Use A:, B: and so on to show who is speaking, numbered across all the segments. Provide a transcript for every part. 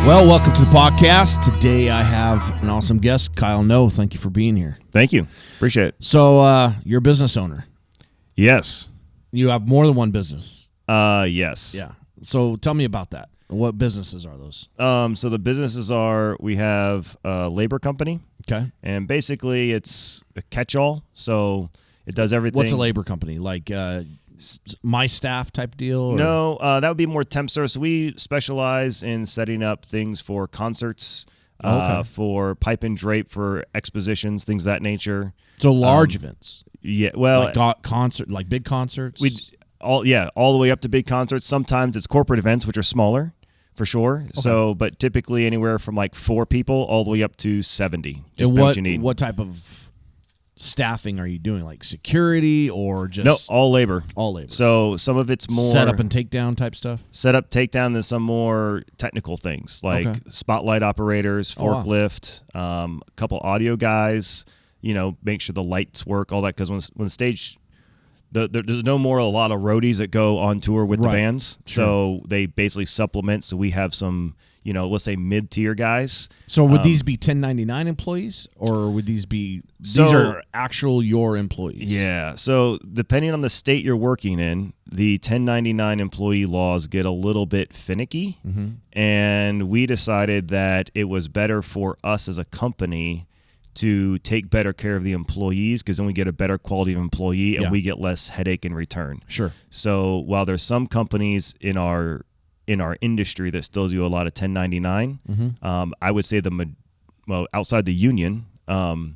A: Well, welcome to the podcast. Today I have an awesome guest, Kyle Noe. Thank you for being here.
B: Thank you. Appreciate it.
A: So, you're a business owner.
B: Yes.
A: You have more than one business.
B: Yes.
A: Yeah. So tell me about that. What businesses are those?
B: So the businesses we have a labor company.
A: Okay.
B: And basically it's a catch-all. So it does everything.
A: What's a labor company? Like my staff type deal? Or?
B: No, that would be more temp service. We specialize in setting up things for concerts, for pipe and drape, for expositions, things of that nature.
A: So large events.
B: Yeah. Well,
A: like big concerts.
B: All the way up to big concerts. Sometimes it's corporate events, which are smaller, for sure. Okay. So, but typically anywhere from like 4 people all the way up to 70. Just
A: and
B: what you need.
A: What type of staffing are you doing? Like security or just
B: no, all labor.
A: All labor.
B: So some of it's more
A: set up and takedown type stuff.
B: Set up, takedown, then some more technical things like spotlight operators, forklift, a couple audio guys. Make sure the lights work, all that. Because when the stage, there's no more a lot of roadies that go on tour with the bands, so they basically supplement. So we have some, let's say mid-tier guys.
A: So would these be 1099 employees, or would these be these are actual your employees?
B: Yeah. So depending on the state you're working in, the 1099 employee laws get a little bit finicky, and we decided that it was better for us as a company to take better care of the employees, because then we get a better quality of employee and we get less headache in return. Sure. So while there's some companies in our industry that still do a lot of 1099, I would say outside the union, the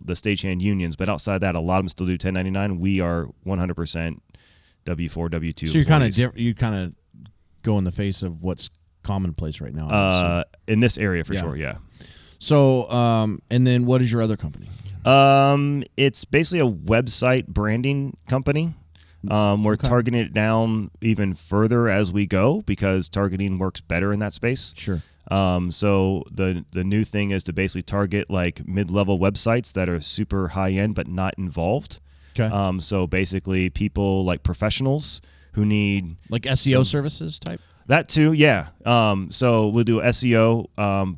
B: stagehand unions, but outside that, a lot of them still do 1099. We are 100% W4, W2.
A: So you kind of go in the face of what's commonplace right now.
B: In this area for sure, yeah.
A: So, and then what is your other company?
B: It's basically a website branding company. We're targeting it down even further as we go, because targeting works better in that space. Sure. So the new thing is to basically target like mid-level websites that are super high-end but not involved. Okay. So basically people like professionals who need
A: like SEO services type.
B: That too, yeah. So we'll do SEO,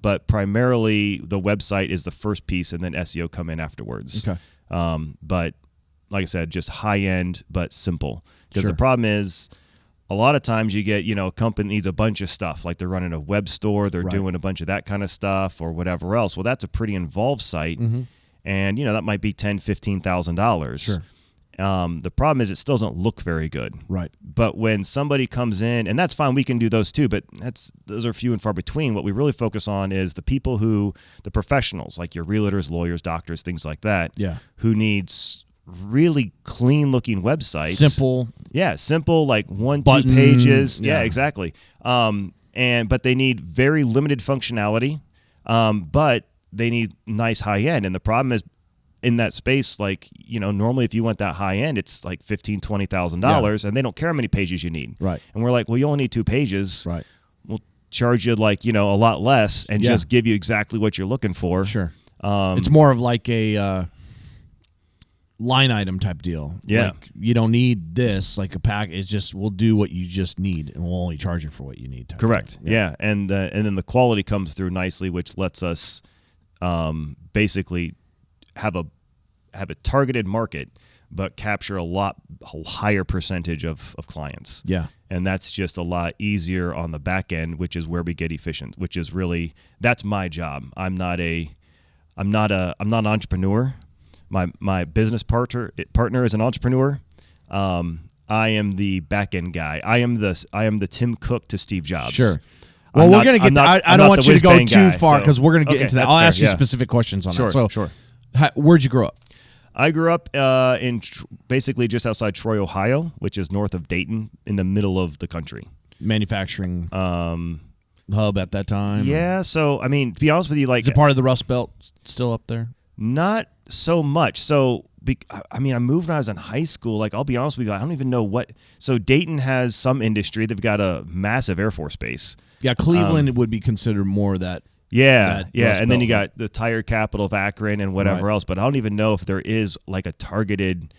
B: but primarily the website is the first piece, and then SEO come in afterwards. Okay. But like I said, just high end but simple. Because the problem is, a lot of times you get, a company needs a bunch of stuff, like they're running a web store, they're doing a bunch of that kind of stuff or whatever else. Well, that's a pretty involved site, and that might be $10,000, $15,000. Sure. The problem is it still doesn't look very good. Right. But when somebody comes in, and that's fine, we can do those too, but those are few and far between. What we really focus on is the people the professionals, like your realtors, lawyers, doctors, things like that, who needs really clean looking websites. Simple. Yeah, simple, like 1-2 pages. Yeah, exactly. But they need very limited functionality, but they need nice high end. And the problem is, in that space, like, normally if you want that high end, it's like $15,000, $20,000, and they don't care how many pages you need. Right. And we're like, well, you only need 2 pages. Right. We'll charge you like, a lot less and just give you exactly what you're looking for. Sure.
A: It's more of like a line item type deal. Yeah. Like, you don't need this, like a pack. It's just, we'll do what you just need, and we'll only charge you for what you need.
B: Correct. Yeah. And then the quality comes through nicely, which lets us basically have a targeted market, but capture a higher percentage of clients. Yeah. And that's just a lot easier on the back end, which is where we get efficient, which is really, that's my job. I'm not an entrepreneur. My business partner is an entrepreneur. I am the back end guy. I am the Tim Cook to Steve Jobs. Sure.
A: Well, we're going to get I don't want you to go too far, because we're going to get into that. I'll ask you specific questions on that. So, sure. Where'd you grow up?
B: I grew up in basically just outside Troy, Ohio, which is north of Dayton, in the middle of the country.
A: Manufacturing hub at that time?
B: Yeah. So, I mean, to be honest with you, like,
A: is it part of the Rust Belt still up there?
B: Not so much. So, I moved when I was in high school. Like, I'll be honest with you, I don't even know what. So, Dayton has some industry. They've got a massive Air Force base.
A: Yeah, Cleveland would be considered more that.
B: Yeah, and then you got the tire capital of Akron and whatever else. But I don't even know if there is like a targeted,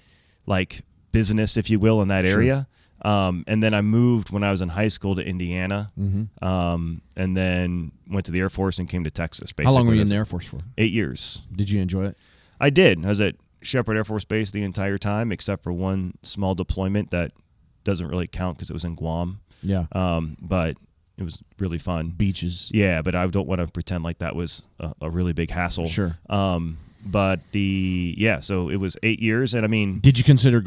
B: like, business, if you will, in that area. And then I moved when I was in high school to Indiana, and then went to the Air Force and came to Texas. Basically,
A: how long were you in the Air Force for?
B: 8 years.
A: Did you enjoy it?
B: I did. I was at Shepherd Air Force Base the entire time, except for one small deployment that doesn't really count because it was in Guam.
A: Yeah.
B: But it was really fun.
A: Beaches.
B: Yeah, but I don't want to pretend like that was a really big hassle.
A: Sure.
B: But so it was 8 years, and I mean,
A: did you consider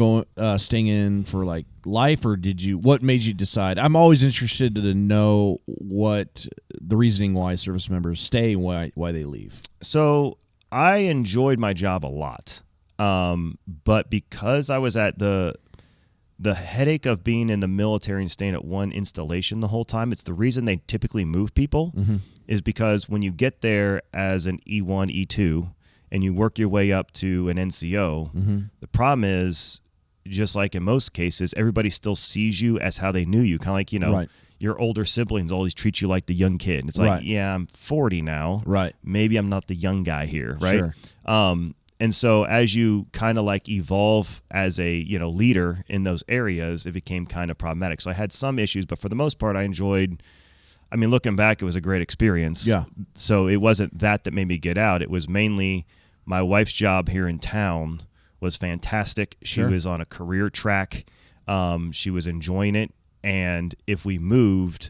A: staying in for like life, or what made you decide? I'm always interested to know what the reasoning why service members stay and why they leave.
B: So I enjoyed my job a lot, but because I was at the headache of being in the military and staying at one installation the whole time, it's the reason they typically move people, is because when you get there as an E1, E2, and you work your way up to an NCO, the problem is, just like in most cases, everybody still sees you as how they knew you. Kind of like,
A: right.
B: Your older siblings always treat you like the young kid. It's like,
A: right.
B: yeah, I'm 40 now.
A: Right.
B: Maybe I'm not the young guy here, right?
A: Sure.
B: And so as you kind of like evolve as a, leader in those areas, it became kind of problematic. So I had some issues, but for the most part, I enjoyed. I mean, looking back, it was a great experience.
A: Yeah.
B: So it wasn't that made me get out. It was mainly my wife's job here in town was fantastic. She was on a career track. She was enjoying it. And if we moved,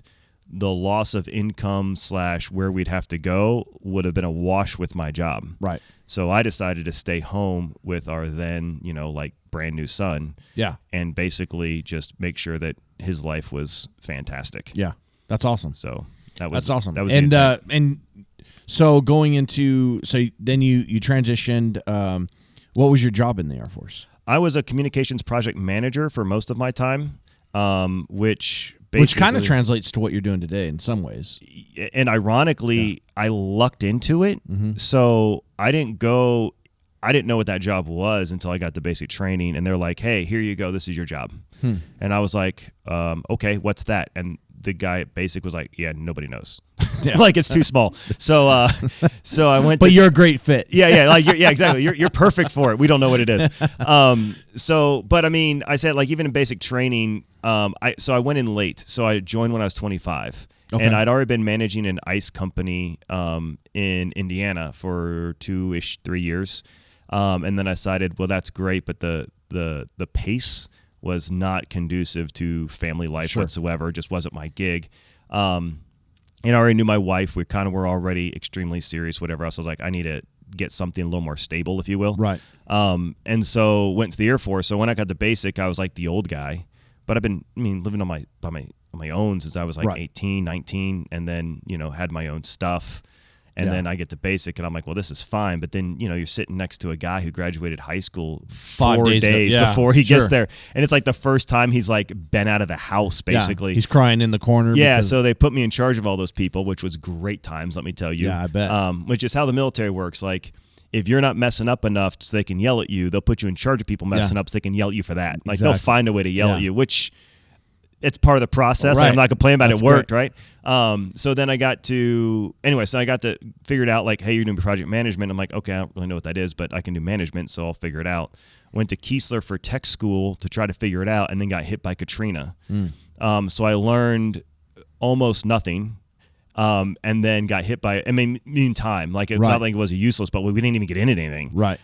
B: the loss of income / where we'd have to go would have been a wash with my job.
A: Right.
B: So I decided to stay home with our then, brand new son.
A: Yeah.
B: And basically just make sure that his life was fantastic.
A: Yeah. That's awesome.
B: So that's
A: awesome.
B: That was
A: and so going into, then you transitioned. What was your job in the Air Force?
B: I was a communications project manager for most of my time, which
A: kind of translates to what you're doing today in some ways.
B: And ironically, I lucked into it. So I didn't know what that job was until I got the basic training, and they're like, "Hey, here you go. This is your job." And I was like, "Okay, what's that?" And the guy at basic was like, "Yeah, nobody knows. Like it's too small." So I went.
A: But you're a great fit.
B: Yeah, exactly. You're perfect for it. We don't know what it is. But I mean, I said, like, even in basic training, I went in late. So I joined when I was 25. Okay. And I'd already been managing an ice company in Indiana for 2-ish, 3 years. And then I decided, well, that's great, but the pace was not conducive to family life whatsoever. It just wasn't my gig. And I already knew my wife. We kind of were already extremely serious, whatever else. I was like, I need to get something a little more stable, if you will.
A: Right.
B: And so went to the Air Force. So when I got to basic, I was like the old guy. But I've been, living on my own since I was like 18, 19, and then, had my own stuff. And then I get to basic, and I'm like, well, this is fine. But then, you're sitting next to a guy who graduated high school 4 days before he gets there. And it's like the first time he's like been out of the house, basically.
A: Yeah, he's crying in the corner.
B: Yeah, so they put me in charge of all those people, which was great times, let me tell you.
A: Yeah, I bet.
B: Which is how the military works. Like, if you're not messing up enough so they can yell at you, they'll put you in charge of people messing up so they can yell at you for that. Like, they'll find a way to yell at you, which... it's part of the process. Right. I'm not complaining about it. It worked, great. Right? So then I got to figure it out, like, hey, you're doing project management. I'm like, okay, I don't really know what that is, but I can do management, so I'll figure it out. Went to Keesler for tech school to try to figure it out, and then got hit by Katrina. So I learned almost nothing, and then got hit by, meantime, like, it's not like it was useless, but we didn't even get into anything.
A: Right.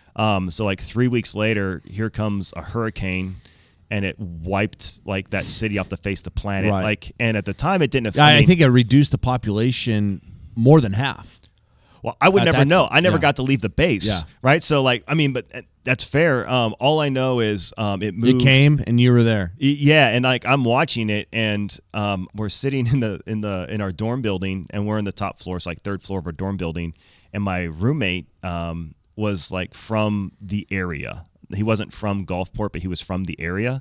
B: So like 3 weeks later, here comes a hurricane, and it wiped like that city off the face of the planet.
A: Right.
B: Like, and at the time it didn't.
A: I think it reduced the population more than half.
B: Well, I would never know. I never got to leave the base. Yeah. Right. So like, but that's fair. All I know is it moved.
A: It came and you were there.
B: Yeah, and like I'm watching it, and we're sitting in our dorm building, and we're in the top floor, so like third floor of our dorm building, and my roommate was like from the area. He wasn't from Gulfport, but he was from the area.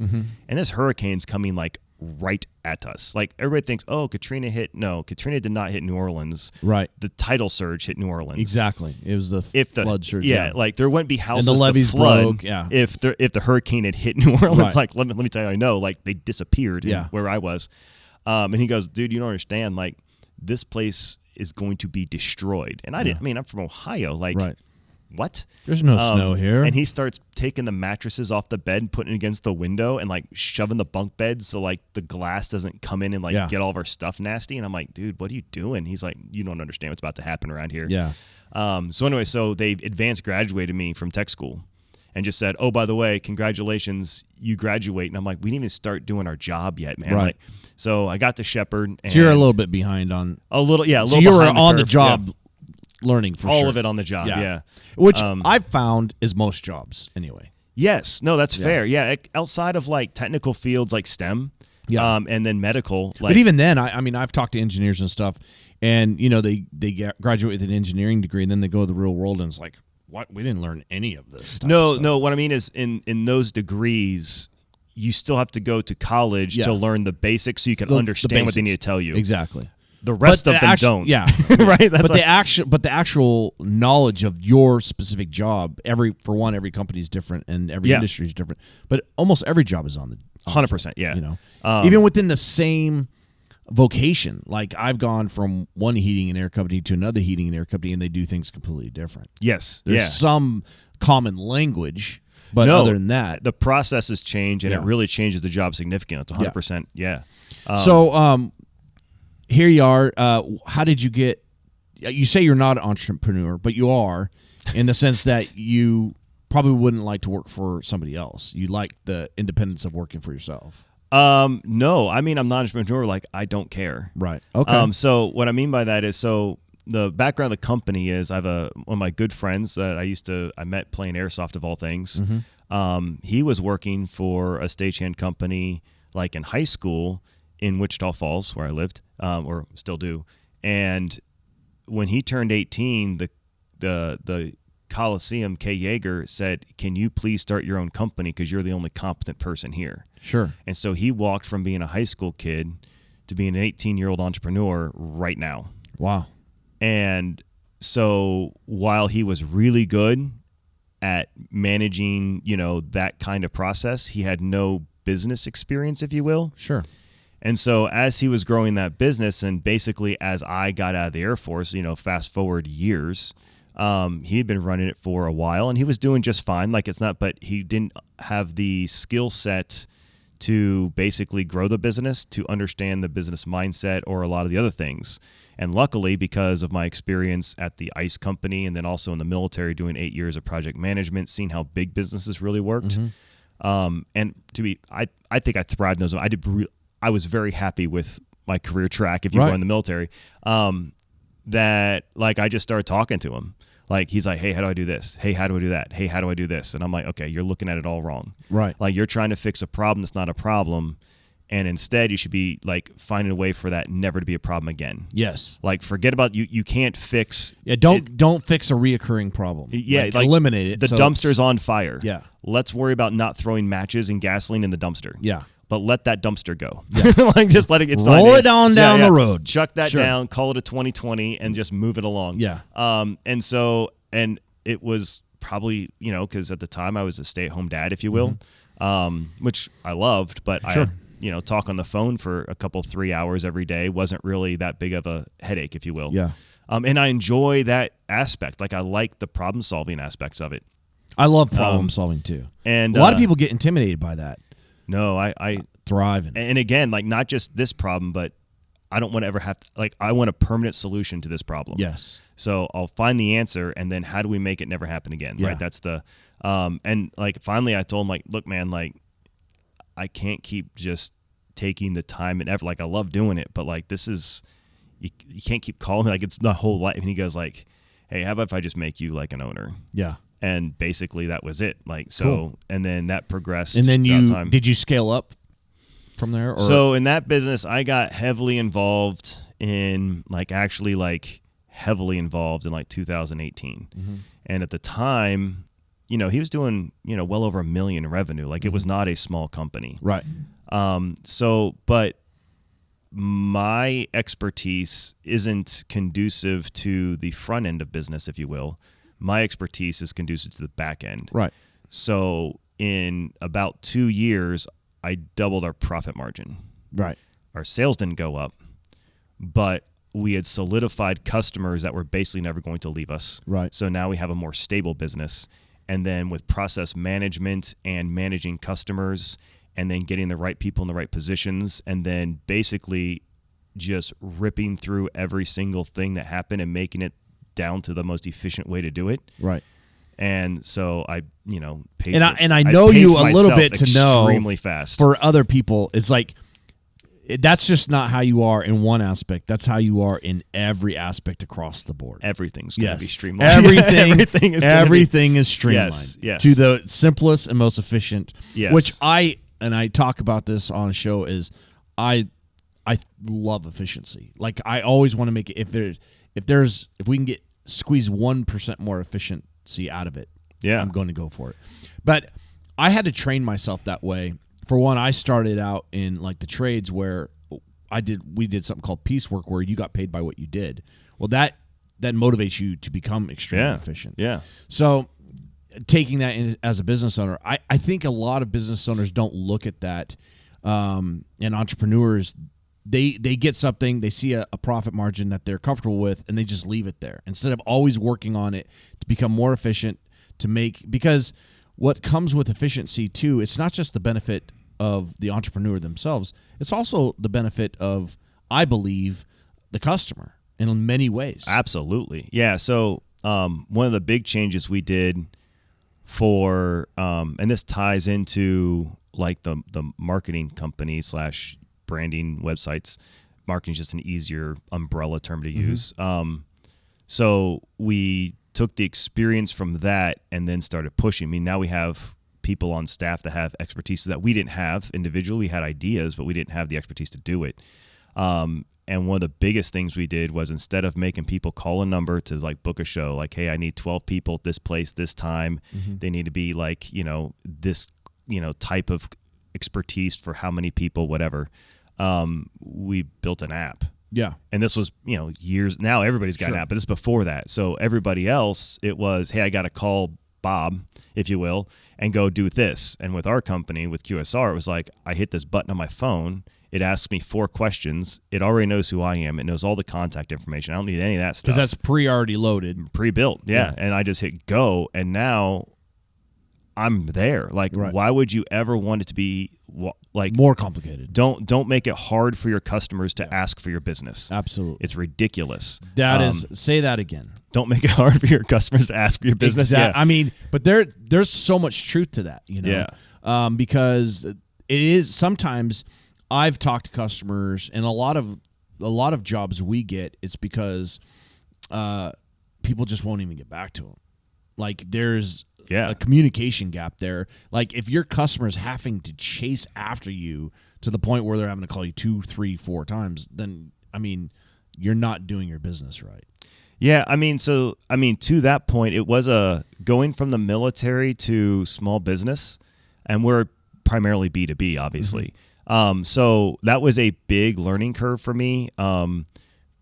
B: And this hurricane's coming like right at us. Like everybody thinks, oh, Katrina hit. No, Katrina did not hit New Orleans.
A: Right.
B: The tidal surge hit New Orleans.
A: Exactly. It was the flood surge.
B: Yeah, like there wouldn't be houses
A: and the levees
B: to flood
A: broke. Yeah.
B: if the hurricane had hit New Orleans. Like let me tell you, I know, like they disappeared where I was. And he goes, dude, you don't understand. Like this place is going to be destroyed. And I didn't. I'm from Ohio. Like. Right. what?
A: There's no snow here.
B: And he starts taking the mattresses off the bed, putting it against the window, and like shoving the bunk beds so like the glass doesn't come in and like get all of our stuff nasty. And I'm like, dude, what are you doing? He's like, you don't understand what's about to happen around here.
A: Yeah.
B: So anyway, so they advanced graduated me from tech school and just said, oh, by the way, congratulations, you graduate. And I'm like, we didn't even start doing our job yet, man.
A: Right.
B: Like, so I got to Shepherd. And
A: so you're a little bit behind on.
B: A little, yeah.
A: So you were on the job learning for
B: all
A: sure.
B: of it on the job, yeah.
A: Which I've found is most jobs anyway.
B: Yes. No, that's fair. Yeah. Outside of like technical fields like STEM and then medical. Like,
A: but even then, I mean, I've talked to engineers and stuff, and, you know, they graduate with an engineering degree, and then they go to the real world, and it's like, what? We didn't learn any of this stuff.
B: No. What I mean is in those degrees, you still have to go to college to learn the basics so you can understand what they need to tell you.
A: Exactly.
B: The rest of them don't.
A: Yeah.
B: Right? That's
A: but the actual knowledge of your specific job, every company is different and every industry is different. But almost every job is on the
B: 100%. Yeah.
A: You know, even within the same vocation, like I've gone from one heating and air company to another heating and air company, and they do things completely different.
B: Yes.
A: There's some common language, but other than that,
B: the processes change, and it really changes the job significantly. It's 100%. Yeah.
A: So here you are. How did you get? You say you're not an entrepreneur, but you are, in the sense that you probably wouldn't like to work for somebody else. You like the independence of working for yourself.
B: No, I mean, I'm not an entrepreneur. Like, I don't care.
A: Right. Okay.
B: So what I mean by that is, so the background of the company is I have one of my good friends that I met playing airsoft of all things. Mm-hmm. He was working for a stagehand company like in high school in Wichita Falls, where I lived, or still do. And when he turned 18, the Coliseum, K. Yeager, said, can you please start your own company because you're the only competent person here?
A: Sure.
B: And so he walked from being a high school kid to being an 18-year-old entrepreneur right now.
A: Wow.
B: And so while he was really good at managing, you know, that kind of process, he had no business experience, if you will.
A: Sure.
B: And so as he was growing that business, and basically as I got out of the Air Force, you know, fast forward years, he had been running it for a while, and he was doing just fine. Like, it's not, but he didn't have the skill set to basically grow the business, to understand the business mindset or a lot of the other things. And luckily, because of my experience at the ice company and then also in the military doing 8 years of project management, seeing how big businesses really worked. Mm-hmm. And I think I thrived in those. I was very happy with my career track, if you were in the military, that like I just started talking to him. Like, he's like, hey, how do I do this? Hey, how do I do that? Hey, how do I do this? And I'm like, okay, you're looking at it all wrong.
A: Right.
B: Like, you're trying to fix a problem that's not a problem. And instead, you should be like finding a way for that never to be a problem again.
A: Yes.
B: Like, forget about you can't fix.
A: Yeah. Don't fix a reoccurring problem.
B: Yeah.
A: Like eliminate it.
B: The dumpster's on fire.
A: Yeah.
B: Let's worry about not throwing matches and gasoline in the dumpster.
A: Yeah.
B: But let that dumpster go. Yeah. Like, just let it get started.
A: Roll it on down the road.
B: Chuck that down, call it a 2020, and just move it along.
A: Yeah.
B: And it was probably, you know, because at the time I was a stay-at-home dad, if you will, which I loved, but talk on the phone for a couple, 3 hours every day wasn't really that big of a headache, if you will.
A: Yeah.
B: And I enjoy that aspect. Like, I like the problem-solving aspects of it.
A: I love problem solving too.
B: And
A: a lot of people get intimidated by that.
B: No, I
A: thrive.
B: And again, like, not just this problem, but I don't want to ever have to, like, I want a permanent solution to this problem.
A: Yes.
B: So I'll find the answer, and then how do we make it never happen again?
A: Yeah.
B: Right. That's the, and like, finally I told him, like, look, man, like, I can't keep just taking the time and effort. Like, I love doing it, but like, this is, you can't keep calling me. Like, it's the whole life. And he goes like, hey, how about if I just make you like an owner?
A: Yeah.
B: And basically that was it. Like, so,
A: cool.
B: And then that progressed.
A: And then did you scale up from there? Or?
B: So in that business, I got heavily involved in heavily involved in like 2018. Mm-hmm. And at the time, you know, he was doing, you know, well over $1 million in revenue. Like, it was not a small company.
A: Right.
B: But my expertise isn't conducive to the front end of business, if you will. My expertise is conducive to the back end.
A: Right.
B: So in about 2 years, I doubled our profit margin.
A: Right.
B: Our sales didn't go up, but we had solidified customers that were basically never going to leave us.
A: Right.
B: So now we have a more stable business. And then with process management and managing customers and then getting the right people in the right positions and then basically just ripping through every single thing that happened and making it down to the most efficient way to do it.
A: Right.
B: And so I
A: I know you a little bit to know
B: extremely fast.
A: For other people, it's like that's just not how you are in one aspect. That's how you are in every aspect across the board.
B: Everything's going to be streamlined.
A: Everything is streamlined
B: yes.
A: to the simplest and most efficient.
B: Yes.
A: Which I talk about this on a show is I love efficiency. Like I always want to make it if we can squeeze 1% more efficiency out of it.
B: Yeah.
A: I'm going to go for it. But I had to train myself that way. For one, I started out in like the trades where we did something called piecework where you got paid by what you did. Well, that motivates you to become extremely efficient.
B: Yeah.
A: So taking that in, as a business owner, I think a lot of business owners don't look at that. And entrepreneurs, they get something, they see a profit margin that they're comfortable with, and they just leave it there instead of always working on it to become more efficient, because what comes with efficiency too, it's not just the benefit of the entrepreneur themselves, it's also the benefit of, I believe, the customer in many ways.
B: Absolutely. Yeah. So one of the big changes we did for, and this ties into like the marketing company / branding websites. Marketing is just an easier umbrella term to use. So we took the experience from that and then started pushing. I mean, now we have people on staff that have expertise that we didn't have individually. We had ideas, but we didn't have the expertise to do it. And one of the biggest things we did was instead of making people call a number to like book a show, like, hey, I need 12 people at this place, this time. They need to be like, this, type of expertise for how many people, whatever. We built an app.
A: Yeah.
B: And this was, years. Now everybody's got an app, but this is before that. So everybody else, it was, hey, I got to call Bob, if you will, and go do this. And with our company, with QSR, it was like, I hit this button on my phone. It asks me 4 questions. It already knows who I am. It knows all the contact information. I don't need any of that stuff.
A: Because that's already loaded.
B: Pre-built, yeah. And I just hit go, and now I'm there. Like, why would you ever want it to be like
A: more complicated?
B: Don't make it hard for your customers to ask for your business.
A: Absolutely.
B: It's ridiculous.
A: That is, say that again.
B: Don't make it hard for your customers to ask for your business.
A: Exactly.
B: Yeah.
A: I mean, but there's so much truth to that,
B: Yeah.
A: Because it is sometimes I've talked to customers, and a lot of jobs we get, it's because people just won't even get back to them. Like there's a communication gap there. Like if your customer's having to chase after you to the point where they're having to call you 2, 3, 4 times, then you're not doing your business right.
B: Yeah, to that point, it was going from the military to small business, and we're primarily B2B, obviously. So that was a big learning curve for me,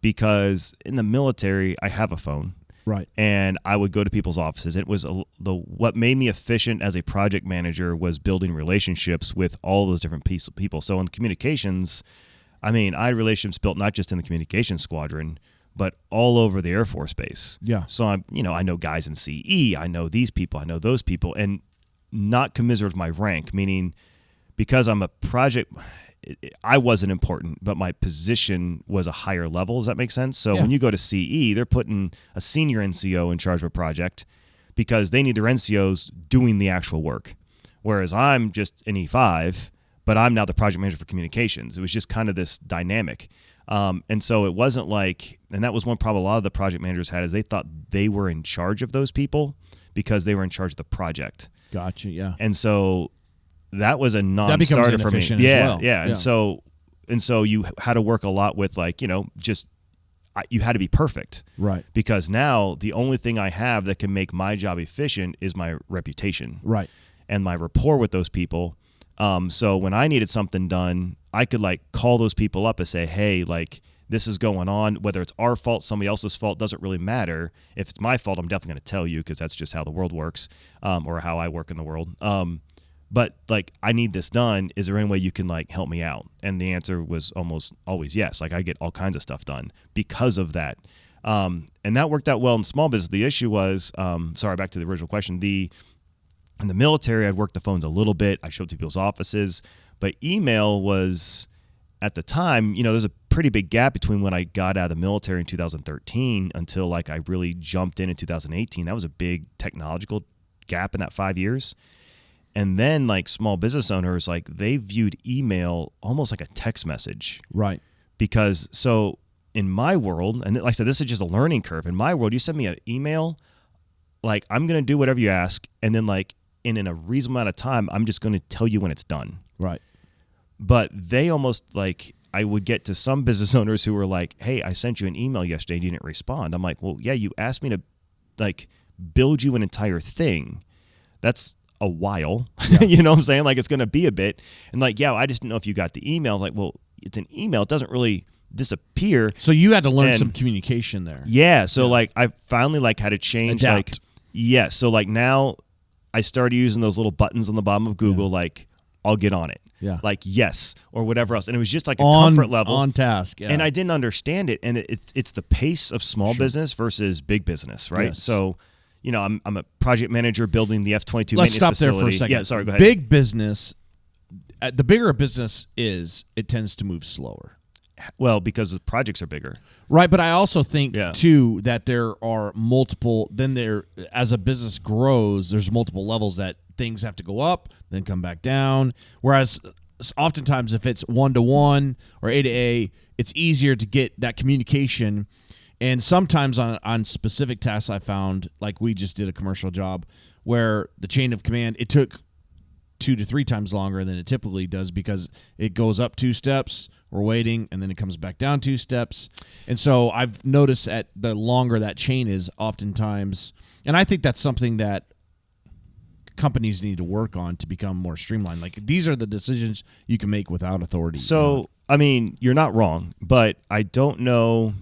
B: because in the military, I have a phone.
A: Right.
B: And I would go to people's offices. It was what made me efficient as a project manager was building relationships with all those different people. So in communications, I had relationships built not just in the communications squadron, but all over the Air Force Base.
A: Yeah.
B: So I know guys in CE, I know these people, I know those people, and not commiserate with my rank, meaning because I'm a project, I wasn't important, but my position was a higher level. Does that make sense? So when you go to CE, they're putting a senior NCO in charge of a project because they need their NCOs doing the actual work. Whereas I'm just an E5, but I'm now the project manager for communications. It was just kind of this dynamic. And so it wasn't like, and that was one problem a lot of the project managers had, is they thought they were in charge of those people because they were in charge of the project.
A: Gotcha, yeah.
B: And so that was a non-starter for me.
A: Yeah.
B: And so you had to work a lot with you had to be perfect.
A: Right.
B: Because now the only thing I have that can make my job efficient is my reputation.
A: Right.
B: And my rapport with those people. So when I needed something done, I could call those people up and say, hey, this is going on, whether it's our fault, somebody else's fault, doesn't really matter. If it's my fault, I'm definitely going to tell you because that's just how the world works, or how I work in the world. but like I need this done. Is there any way you can like help me out? And the answer was almost always yes. Like I get all kinds of stuff done because of that. And that worked out well in small business. The issue was, sorry, back to the original question. In the military, I'd worked the phones a little bit. I showed up to people's offices, but email was at the time, there's a pretty big gap between when I got out of the military in 2013 until like I really jumped in 2018. That was a big technological gap in that 5 years. And then like small business owners, like they viewed email almost like a text message.
A: Right.
B: Because so in my world, and like I said, this is just a learning curve. In my world, you send me an email, like I'm going to do whatever you ask. And then like in a reasonable amount of time, I'm just going to tell you when it's done.
A: Right.
B: But they almost like, I would get to some business owners who were like, hey, I sent you an email yesterday and you didn't respond. I'm like, well, yeah, you asked me to like build you an entire thing. That's a while. Yeah. You know what I'm saying? Like it's going to be a bit. And like, yeah, I just didn't know if you got the email. Like, well, it's an email. It doesn't really disappear.
A: So you had to learn some communication there.
B: Yeah. So like I finally like had to change.
A: Adapt.
B: Like, yeah. So like now I started using those little buttons on the bottom of Google, like I'll get on it.
A: Yeah.
B: Like yes or whatever else. And it was just like a comfort level.
A: On task. Yeah.
B: And I didn't understand it. And it's the pace of small business versus big business, right?
A: Yes.
B: So, I'm a project manager building the F-22
A: Let's
B: maintenance
A: stop
B: facility.
A: there for a second.
B: Yeah, sorry, go ahead.
A: Big business, the bigger a business is, it tends to move slower.
B: Well, because the projects are bigger.
A: Right, but I also think, too, that there are multiple, as a business grows, there's multiple levels that things have to go up, then come back down. Whereas oftentimes if it's one-to-one or A-to-A, it's easier to get that communication. And sometimes on specific tasks I found, like we just did a commercial job, where the chain of command, it took 2 to 3 times longer than it typically does because it goes up 2 steps, we're waiting, and then it comes back down 2 steps. And so I've noticed that the longer that chain is, oftentimes, and I think that's something that companies need to work on to become more streamlined. Like these are the decisions you can make without authority.
B: So, I mean, you're not wrong, but I don't know.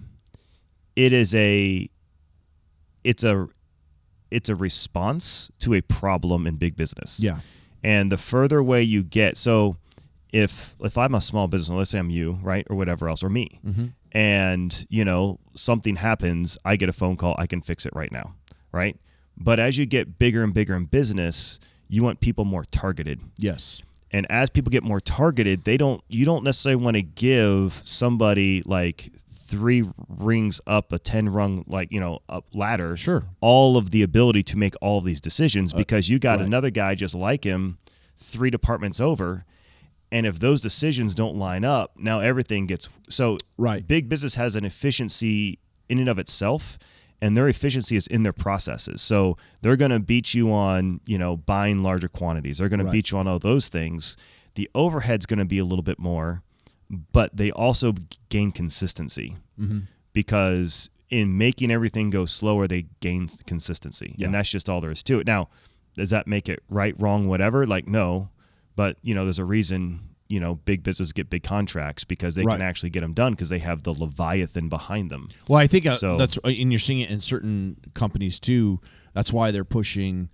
B: It's a response to a problem in big business.
A: Yeah.
B: And the further away you get, so if I'm a small business, let's say I'm you, right, or whatever else, or me, and something happens, I get a phone call, I can fix it right now, right? But as you get bigger and bigger in business, you want people more targeted.
A: Yes.
B: And as people get more targeted, you don't necessarily want to give somebody like 3 rings up a 10-rung up ladder, all of the ability to make all of these decisions because you got another guy just like him 3 departments over, and if those decisions don't line up, now everything gets so. Big business has an efficiency in and of itself, and their efficiency is in their processes. So they're going to beat you on buying larger quantities. They're going to beat you on all those things. The overhead's going to be a little bit more, but they also gain consistency because in making everything go slower, they gain consistency. And that's just all there is to it. Now, does that make it right, wrong, whatever? Like, no, but there's a reason, big businesses get big contracts because they can actually get them done because they have the Leviathan behind them.
A: Well, I think that's, and you're seeing it in certain companies too. That's why they're pushing,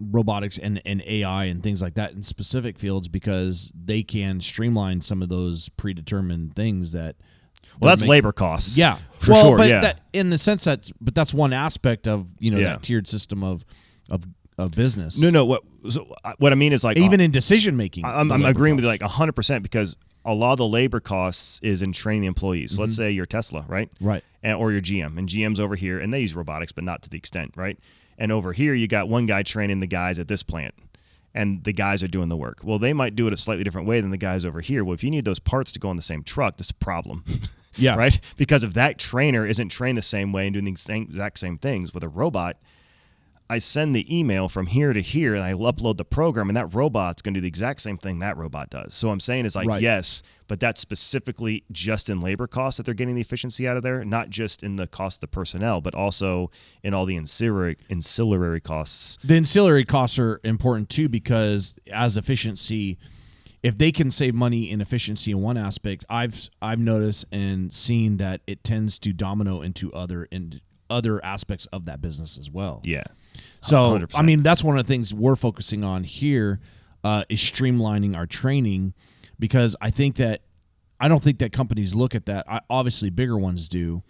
A: robotics and AI and things like that in specific fields because they can streamline some of those predetermined things that.
B: Well, that's labor costs.
A: Yeah,
B: for sure.
A: But
B: yeah,
A: that, in the sense but that's one aspect of that tiered system of business.
B: No. What I mean is like
A: even in decision making,
B: I'm agreeing with you like 100% because a lot of the labor costs is in training the employees. So let's say you're Tesla, right?
A: Right.
B: Or your GM, and GM's over here, and they use robotics, but not to the extent, right? And over here, you got one guy training the guys at this plant, and the guys are doing the work. Well, they might do it a slightly different way than the guys over here. Well, if you need those parts to go on the same truck, that's a problem.
A: Yeah.
B: Right? Because if that trainer isn't trained the same way and doing the exact same things with a robot, I send the email from here to here, and I upload the program, and that robot's going to do the exact same thing that robot does. So I'm saying is like, yes, but that's specifically just in labor costs that they're getting the efficiency out of there, not just in the cost of the personnel, but also in all the ancillary costs.
A: The ancillary costs are important too because as efficiency, if they can save money in efficiency in one aspect, I've noticed and seen that it tends to domino into other other aspects of that business as well.
B: Yeah.
A: So,
B: 100%.
A: I mean, that's one of the things we're focusing on here is streamlining our training, because I don't think that companies look at that. Obviously, bigger ones do,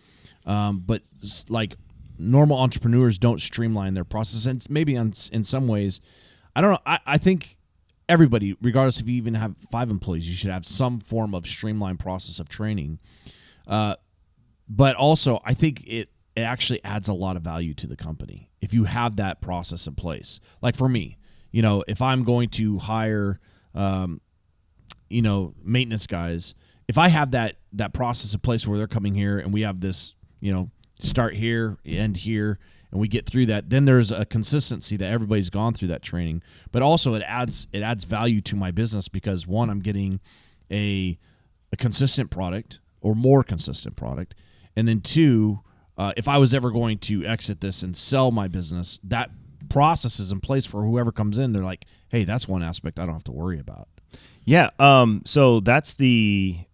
A: but like normal entrepreneurs don't streamline their process. And maybe in some ways, I don't know. I think everybody, regardless if you even have 5 employees, you should have some form of streamlined process of training. But also, I think it actually adds a lot of value to the company if you have that process in place. Like for me, if I'm going to hire, maintenance guys, if I have that process in place where they're coming here and we have this, start here, end here, and we get through that, then there's a consistency that everybody's gone through that training. But also it adds value to my business because, one, I'm getting a consistent product or more consistent product. And then 2, if I was ever going to exit this and sell my business, that process is in place for whoever comes in. They're like, hey, that's one aspect I don't have to worry about.
B: Yeah. So that's the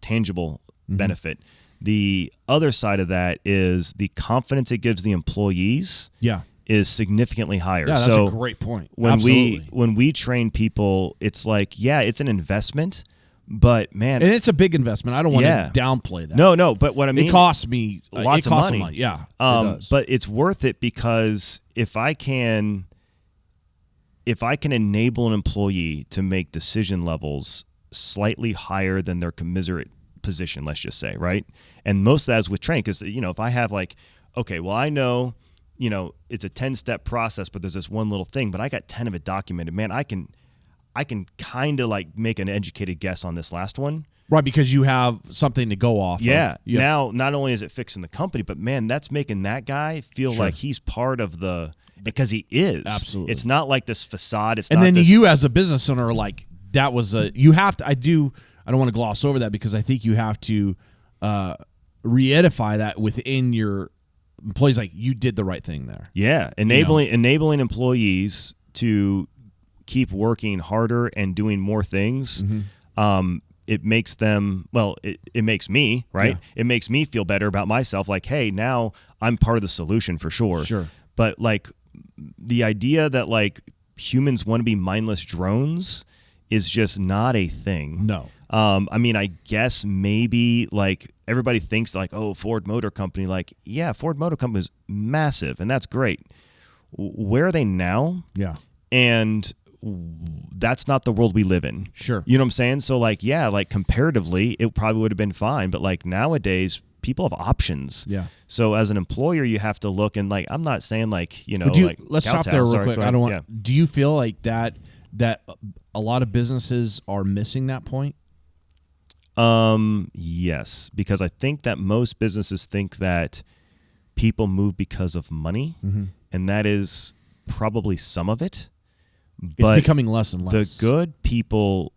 B: tangible benefit. The other side of that is the confidence it gives the employees.
A: Yeah.
B: Is significantly higher.
A: Yeah, that's a great point.
B: When we train people, it's like, yeah, it's an investment, but man,
A: and it's a big investment. I don't want to downplay that.
B: No, but what I mean,
A: it costs me
B: lots of money.
A: Yeah, it does.
B: But it's worth it because if I can enable an employee to make decision levels slightly higher than their commensurate position, let's just say, right? And most of that is with training, because if I have like, okay, well, I know, it's a 10-step process, but there's this one little thing, but I got 10 of it documented. Man, I can kind of like make an educated guess on this last one.
A: Right, because you have something to go off of.
B: Yeah. Now, not only is it fixing the company, but man, that's making that guy feel like he's part of because he is.
A: Absolutely.
B: It's not like this facade.
A: And then you as a business owner are like, you have to, I don't want to gloss over that, because I think you have to re-edify that within your employees, like you did the right thing there.
B: Yeah, enabling employees to keep working harder and doing more things. Mm-hmm. It makes them, it makes me, right? Yeah. It makes me feel better about myself. Like, hey, now I'm part of the solution for sure.
A: Sure.
B: But like the idea that like humans want to be mindless drones is just not a thing.
A: No.
B: I mean, I guess maybe like everybody thinks like, oh, Ford Motor Company, like, yeah, Ford Motor Company is massive and that's great. Where are they now?
A: Yeah.
B: And that's not the world we live in.
A: Sure.
B: You know what I'm saying? So like, yeah, like comparatively, it probably would have been fine. But like nowadays, people have options.
A: Yeah.
B: So as an employer, you have to look, and like, I'm not saying like,
A: let's stop there real quick. I don't want. Yeah. Do you feel like that a lot of businesses are missing that point?
B: Yes, because I think that most businesses think that people move because of money, mm-hmm. and that is probably some of it. But
A: it's becoming less and less.
B: The good people,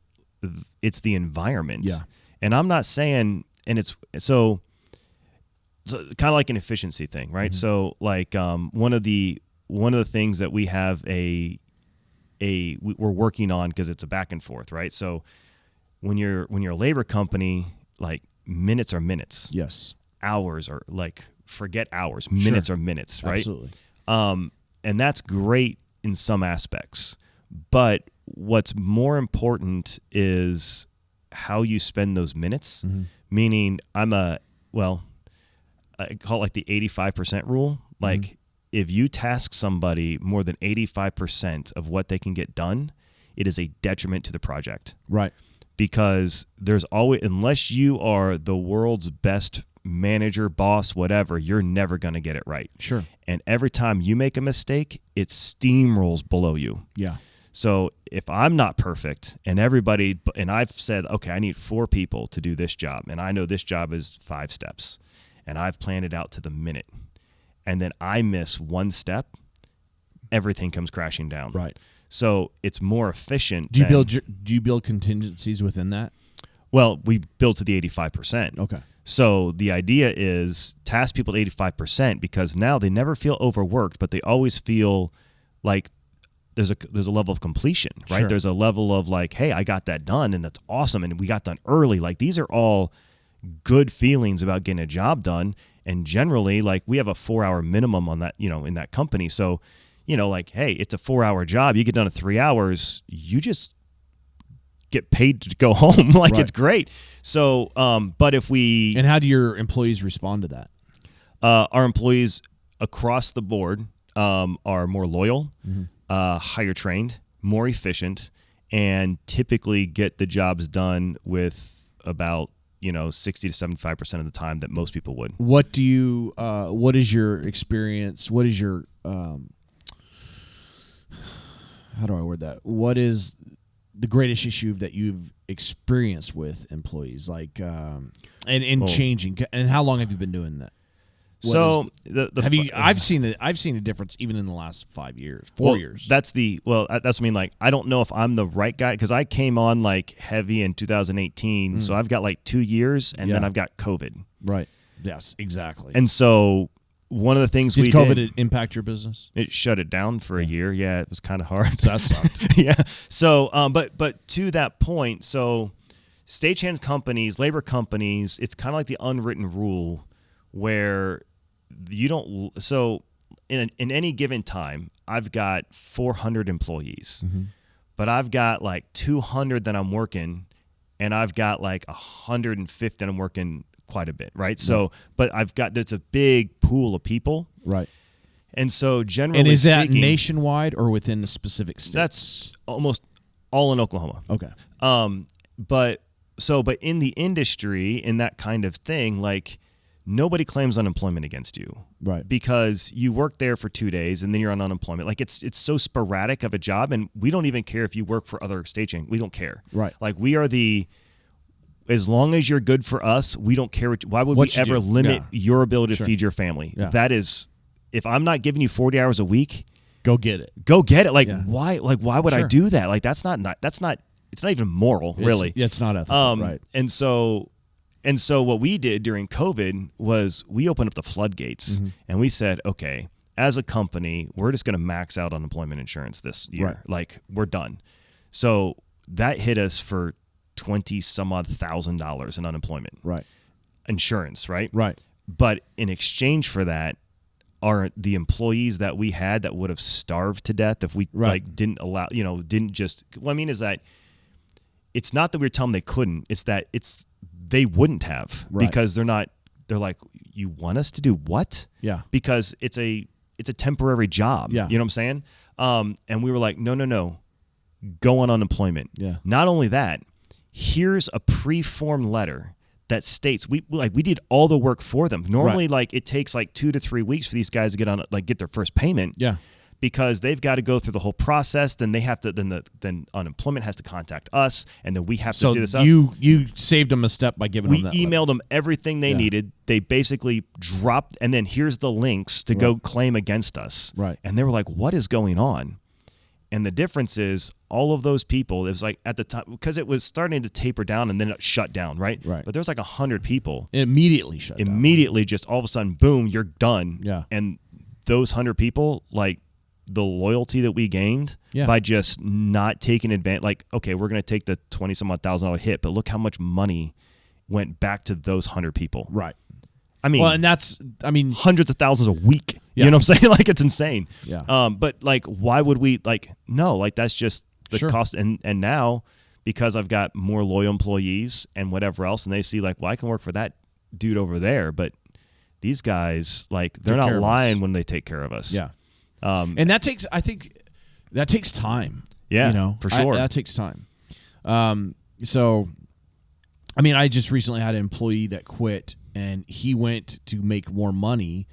B: it's the environment.
A: Yeah.
B: And I'm not saying, and it's so kind of like an efficiency thing, right? Mm-hmm. So like one of the things that we have we're working on, because it's a back and forth, right? So when you're a labor company, like minutes are minutes.
A: Yes.
B: Hours are like, forget hours. Minutes are minutes, right?
A: Absolutely.
B: And that's great in some aspects. But what's more important is how you spend those minutes. Mm-hmm. Meaning, I call it like the 85% rule. Like, mm-hmm. if you task somebody more than 85% of what they can get done, it is a detriment to the project.
A: Right.
B: Because there's always, unless you are the world's best manager, boss, whatever, you're never going to get it right.
A: Sure.
B: And every time you make a mistake, it steamrolls below you.
A: Yeah.
B: So if I'm not perfect and I've said, okay, I need 4 people to do this job, and I know this job is 5 steps, and I've planned it out to the minute, and then I miss 1 step, everything comes crashing down.
A: Right.
B: So it's more efficient.
A: Do you build contingencies within that?
B: Well, we build to the 85%.
A: Okay.
B: So the idea is task people to 85%, because now they never feel overworked, but they always feel like there's a level of completion, right?
A: Sure.
B: There's a level of like, hey, I got that done, and that's awesome, and we got done early. Like, these are all good feelings about getting a job done. And generally, like, we have a 4-hour minimum on that, in that company. So, like, hey, it's a 4-hour job. You get done in 3 hours, you just get paid to go home. Like, it's great. So, but if we...
A: And how do your employees respond to that?
B: Our employees across the board are more loyal, higher trained, more efficient, and typically get the jobs done with about 60 to 75% of the time that most people would.
A: What is your experience? What is your, how do I word that? What is the greatest issue that you've experienced with employees? Like, and changing, and how long have you been doing that? I've seen the difference even in the last 5 years, 4 years.
B: That's what I mean. Like, I don't know if I'm the right guy, because I came on like heavy in 2018. So I've got like 2 years, and then I've got COVID.
A: Right. Yes, exactly.
B: And so one of the things
A: did COVID impact your business?
B: It shut it down for a year. Yeah, it was kind of hard.
A: So that sucked.
B: Yeah. So, but to that point, so stagehand companies, labor companies, it's kind of like the unwritten rule where you don't. So in any given time, I've got 400 employees, but I've got like 200 that I'm working, and I've got like 150 that I'm working quite a bit, right? So, but there's a big pool of people,
A: right?
B: And so generally,
A: and is that nationwide or within the specific states?
B: That's almost all in Oklahoma.
A: Okay.
B: But in the industry, in that kind of thing, like, nobody claims unemployment against you,
A: right? Because
B: you work there for 2 days and then you're on unemployment. Like, it's so sporadic of a job, and we don't even care if you work for other staging. We don't care,
A: right?
B: Like, we are as long as you're good for us, we don't care. Why would we ever limit your ability to feed your family? Yeah. That is, if I'm not giving you 40 hours a week,
A: go get it.
B: Like, why? Like, why would I do that? Like, that's not. It's not even moral, really.
A: It's not ethical, right?
B: And so what we did during COVID was we opened up the floodgates, and we said, okay, as a company, we're just going to max out unemployment insurance this year.
A: Right.
B: Like, we're done. So that hit us for $20,000 in unemployment,
A: right?
B: Insurance, right?
A: Right.
B: But in exchange for that, are the employees that we had that would have starved to death if we didn't allow, didn't just. Well, I mean, is that it's not that we were telling them they couldn't. It's that they wouldn't have, because they're like, you want us to do what?
A: Yeah.
B: Because it's a temporary job.
A: Yeah.
B: You know what I'm saying? And we were like, no, go on unemployment.
A: Yeah.
B: Not only that, here's a pre-formed letter that states we did all the work for them. Normally, like, it takes like 2 to 3 weeks for these guys to get their first payment.
A: Yeah.
B: Because they've got to go through the whole process. Then they have to. Then unemployment has to contact us, and then we have to do this.
A: You saved them a step by giving them that.
B: We emailed them everything they needed. They basically dropped, and then here's the links to go claim against us.
A: Right.
B: And they were like, "What is going on?" And the difference is, all of those people, it was like at the time, because it was starting to taper down and then it shut down, right?
A: Right.
B: But there's like 100 people.
A: It immediately shut down.
B: Immediately, just all of a sudden, boom, you're done.
A: Yeah.
B: And those 100 people, like, the loyalty that we gained by just not taking advantage. Like, okay, we're going to take the $20,000 hit, but look how much money went back to those 100 people.
A: Right.
B: I mean,
A: well, and
B: hundreds of thousands a week. Yeah. You know what I'm saying? Like, it's insane.
A: Yeah.
B: But like, why would we, like, no, like, that's just the cost. And now, because I've got more loyal employees and whatever else, and they see, like, well, I can work for that dude over there, but these guys, like, they're not lying when they take care of us.
A: Yeah. And that takes, I think, time.
B: Yeah, for sure.
A: That takes time. So, I mean, I just recently had an employee that quit, and he went to make more money,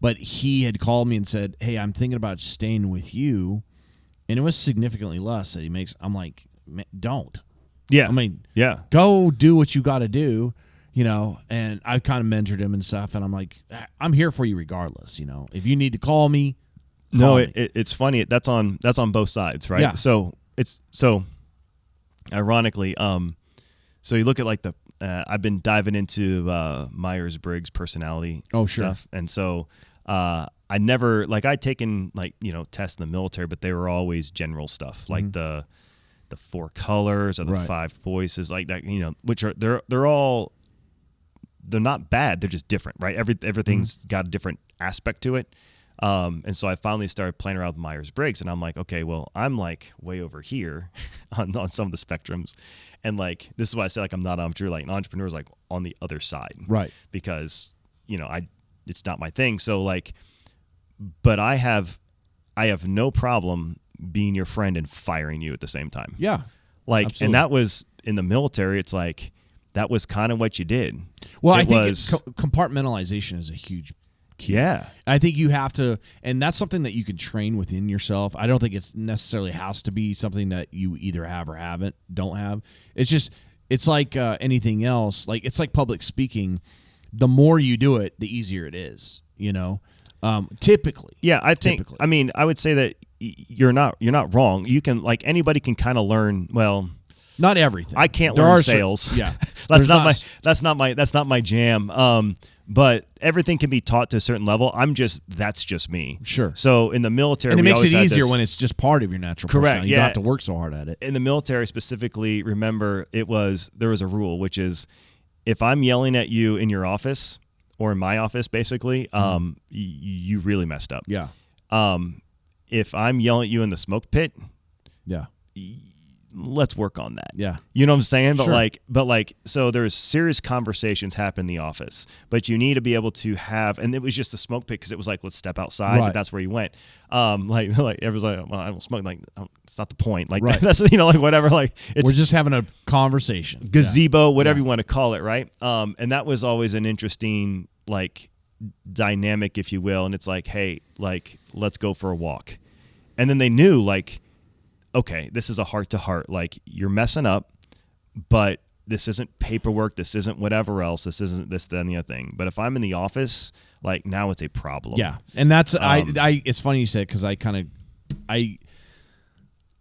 A: but he had called me and said, "Hey, I'm thinking about staying with you," and it was significantly less that he makes. I'm like, don't.
B: Yeah.
A: I mean,
B: yeah.
A: Go do what you got to do. And I kind of mentored him and stuff, and I'm like, I'm here for you regardless. If you need to call me.
B: No, it's funny. That's on both sides, right?
A: Yeah.
B: So ironically, so you look at like I've been diving into Myers-Briggs personality stuff, and so I never I'd taken tests in the military, but they were always general stuff, like the 4 colors or the 5 voices, like that, which are they're all they're not bad. They're just different, right? Everything's got a different aspect to it. And so I finally started playing around with Myers-Briggs, and I'm like, okay, well, I'm like way over here on some of the spectrums. And like, this is why I say like, I'm not an entrepreneur. Like an entrepreneur is like on the other side.
A: Right.
B: Because, it's not my thing. So like, but I have no problem being your friend and firing you at the same time.
A: Yeah.
B: Like,
A: absolutely.
B: and that was in the military. It's like, that was kind of what you did.
A: Well, I think compartmentalization is a huge key.
B: Yeah.
A: I think you have to, and that's something that you can train within yourself. I don't think it's necessarily has to be something that you either have or don't have. It's just, it's like anything else. Like, it's like public speaking. The more you do it, the easier it is, typically.
B: Yeah. I would say that you're not wrong. You can, like, anybody can kind of learn, well,
A: not everything.
B: I can't learn sales.
A: Yeah.
B: That's not my jam. But everything can be taught to a certain level. That's just me.
A: Sure.
B: So in the military,
A: and it makes it easier when it's just part of your natural personality. You don't have to work so hard at it.
B: In the military specifically, remember there was a rule, which is if I'm yelling at you in your office or in my office, basically, you really messed up.
A: Yeah.
B: If I'm yelling at you in the smoke pit,
A: yeah,
B: let's work on that.
A: Yeah.
B: You know what I'm saying? But
A: sure.
B: So there's serious conversations happen in the office, but you need to be able to have, and it was just the smoke pit because it was like, let's step outside. Right. But that's where you went. Like everyone's like, well, I don't smoke. Like, it's not the point. Like, right. That's, like whatever, like
A: we're just having a conversation,
B: gazebo, whatever you want to call it. Right. And that was always an interesting, like, dynamic, if you will. And it's like, hey, like, let's go for a walk. And then they knew, like, okay, this is a heart-to-heart. Like, you're messing up, but this isn't paperwork. This isn't whatever else. This isn't this, then the other thing. But if I'm in the office, like, now it's a problem.
A: Yeah, and that's it's funny you said, because I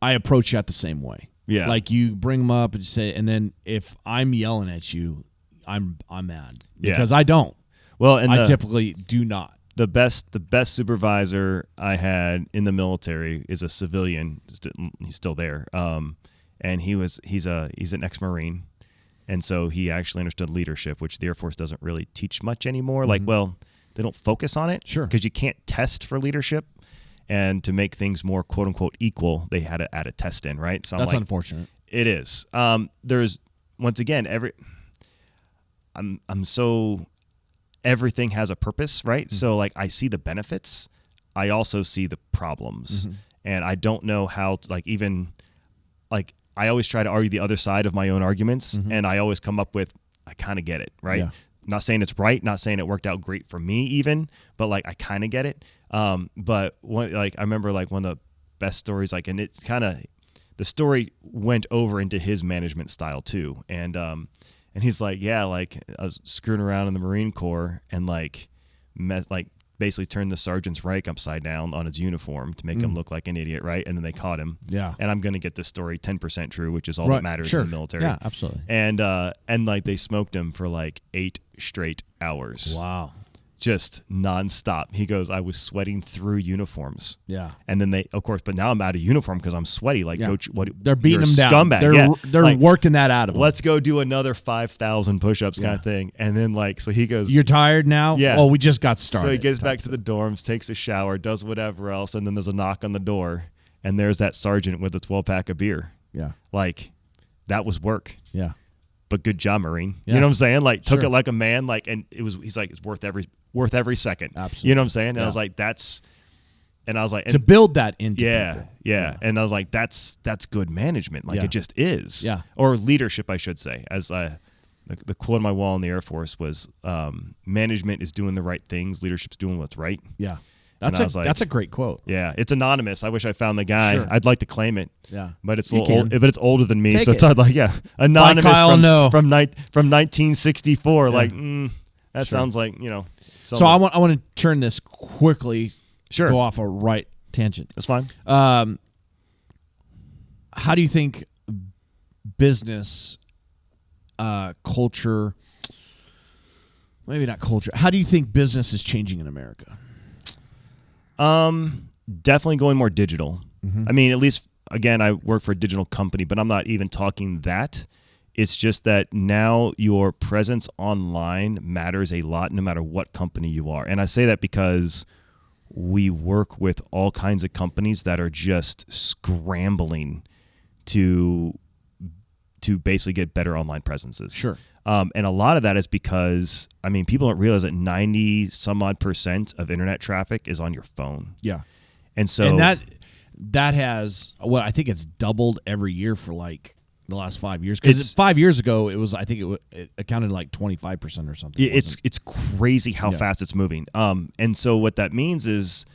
A: approach that the same way.
B: Yeah,
A: like you bring them up and say, and then if I'm yelling at you, I'm mad because I don't.
B: Well, and
A: I typically do not.
B: The best supervisor I had in the military is a civilian. He's still there, and he's an ex-Marine, and so he actually understood leadership, which the Air Force doesn't really teach much anymore. Mm-hmm. Like, well, they don't focus on it,
A: sure,
B: because you can't test for leadership, and to make things more quote unquote equal, they had to add a test in, right? So
A: that's unfortunate.
B: It is. There's once again I'm so. Everything has a purpose, right? Mm-hmm. So like I see the benefits, I also see the problems, mm-hmm. and I don't know how to, like, even like I always try to argue the other side of my own arguments, mm-hmm. and I always come up with I kind of get it, right? Yeah. Not saying it's right, not saying it worked out great for me even, but like I kind of get it. But I remember like one of the best stories, like, and it's kind of the story went over into his management style too, and he's like, yeah, like I was screwing around in the Marine Corps and basically turned the sergeant's rank upside down on his uniform to make him look like an idiot, right? And then they caught him.
A: Yeah.
B: And I'm going to get this story 10% true, which is all that matters in the military.
A: Yeah, absolutely.
B: And like they smoked him for like 8 straight hours.
A: Wow.
B: Just nonstop. He goes, I was sweating through uniforms.
A: Yeah.
B: And then they, of course, but now I'm out of uniform because I'm sweaty. Like,
A: yeah.
B: They're
A: beating him down.
B: Scumbag.
A: They're
B: like,
A: working that out of him.
B: Let's go do another 5,000 push-ups kind of thing. And then so he goes,
A: you're tired now?
B: Yeah.
A: Oh, we just got started.
B: So he gets back to the dorms, takes a shower, does whatever else, and then there's a knock on the door, and there's that sergeant with a 12-pack of beer.
A: Yeah.
B: Like, that was work.
A: Yeah.
B: But good job, Marine.
A: Yeah.
B: You know what I'm saying? Like, took
A: Sure.
B: it like a man. Like, and he's like, it's worth every second.
A: Absolutely.
B: You know what I'm saying? And
A: yeah.
B: I was like,
A: to build that into people.
B: Yeah. And I was like, that's good management. Like, it just is.
A: Yeah.
B: Or leadership, I should say. As the quote on my wall in the Air Force was, management is doing the right things. Leadership's doing what's right.
A: Yeah. That's a great quote.
B: Yeah, it's anonymous. I wish I found the guy.
A: Sure.
B: I'd like to claim it.
A: Yeah,
B: but it's old. But it's older than me,
A: Take
B: so it's like anonymous
A: by Kyle Noe.
B: from 1964.
A: Yeah.
B: Like that sounds like
A: So I want to turn this quickly.
B: Sure,
A: go off a right tangent.
B: That's fine.
A: How do you think business culture? Maybe not culture. How do you think business is changing in America?
B: Definitely going more digital.
A: Mm-hmm.
B: I mean, at least again, I work for a digital company, but I'm not even talking that. It's just that now your presence online matters a lot no matter what company you are. And I say that because we work with all kinds of companies that are just scrambling to basically get better online presences.
A: Sure.
B: And a lot of that is because, I mean, people don't realize that 90 some odd % of internet traffic is on your phone.
A: Yeah.
B: And so
A: and that has, well, I think it's doubled every year for like the last 5 years. Because 5 years ago, it was, I think it accounted like 25% or something.
B: It's crazy how fast it's moving. And so what that means is,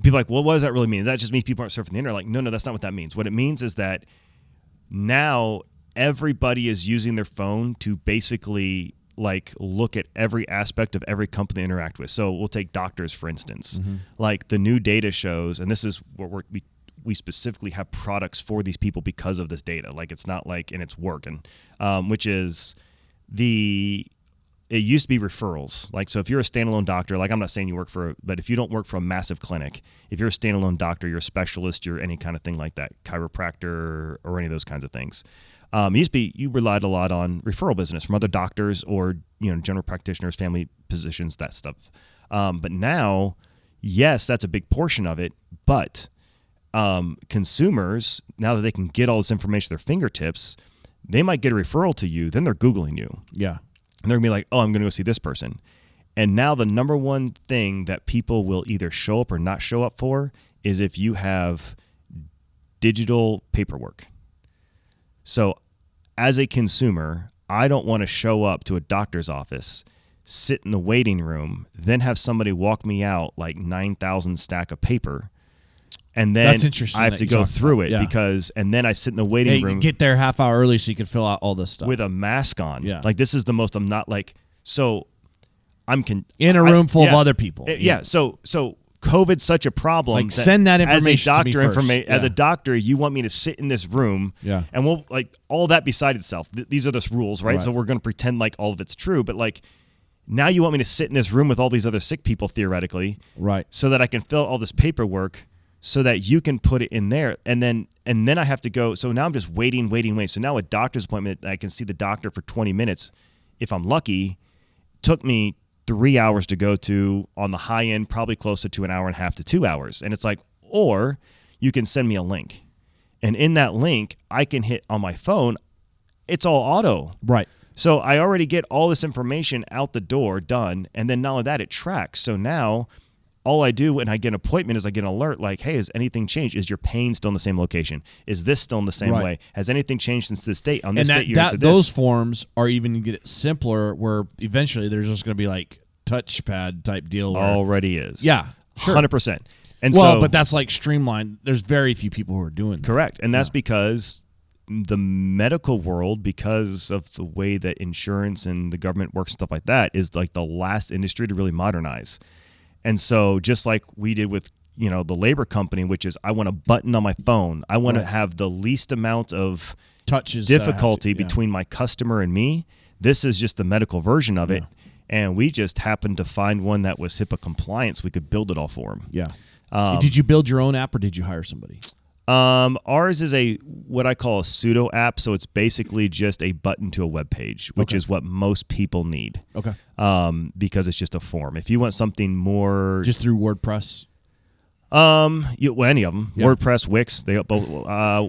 B: people are like, well, what does that really mean? Does that just mean people aren't surfing the internet? Like, no, that's not what that means. What it means is that now everybody is using their phone to basically like look at every aspect of every company they interact with. So we'll take doctors, for instance. Like the new data shows, and this is what we specifically have products for these people because of this data. Like it's not like, and it's working, which is it used to be referrals. Like, so if you're a standalone doctor, like I'm not saying you work but if you don't work for a massive clinic, if you're a standalone doctor, you're a specialist, you're any kind of thing like that, chiropractor or any of those kinds of things. It used to be you relied a lot on referral business from other doctors or, general practitioners, family physicians, that stuff. But now, yes, that's a big portion of it, but consumers, now that they can get all this information at their fingertips, they might get a referral to you, then they're Googling you.
A: Yeah.
B: And they're going to be like, oh, I'm going to go see this person. And now the number one thing that people will either show up or not show up for is if you have digital paperwork. So as a consumer, I don't want to show up to a doctor's office, sit in the waiting room, then have somebody walk me out like 9,000 stack of paper. And then
A: That's interesting
B: I have to go through it because, and then I sit in the waiting room.
A: Get there half hour early so you can fill out all this stuff.
B: With a mask on.
A: Yeah.
B: Like this is the most, I'm not like, so I'm
A: in a room full of other people.
B: So COVID's such a problem.
A: Like send that information
B: as a doctor,
A: to me first.
B: As a doctor, you want me to sit in this room.
A: Yeah.
B: And we'll like all that beside itself. These are the rules, right? So we're going to pretend like all of it's true, but like now you want me to sit in this room with all these other sick people theoretically.
A: Right.
B: So that I can fill out all this paperwork so that you can put it in there. And then I have to go. So now I'm just waiting. So now a doctor's appointment, I can see the doctor for 20 minutes. If I'm lucky, took me 3 hours to go to, on the high end, probably closer to an hour and a half to 2 hours. And it's like, or you can send me a link. And in that link, I can hit on my phone. It's all auto.
A: Right.
B: So I already get all this information out the door, done. And then not only that, it tracks. So now all I do when I get an appointment is I get an alert like, hey, has anything changed? Is your pain still in the same location? Is this still in the same way? Has anything changed since this date? On this date, you're to this.
A: Those forms are even going to get simpler where eventually there's just going to be like touchpad type deal.
B: Already is.
A: Yeah, sure.
B: 100%. And
A: but that's like streamlined. There's very few people who are doing that.
B: Correct. And that's because the medical world, because of the way that insurance and the government works and stuff like that, is like the last industry to really modernize. And so just like we did with, the labor company, which is I want a button on my phone. I want to have the least amount of
A: touches
B: difficulty between my customer and me. This is just the medical version of it. And we just happened to find one that was HIPAA compliant, so we could build it all for them.
A: Yeah. Did you build your own app or did you hire somebody?
B: Ours is what I call a pseudo app, so it's basically just a button to a web page, which is what most people need.
A: Okay.
B: Because it's just a form. If you want something more,
A: just through WordPress.
B: Any of them.
A: Yeah.
B: WordPress, Wix. They both.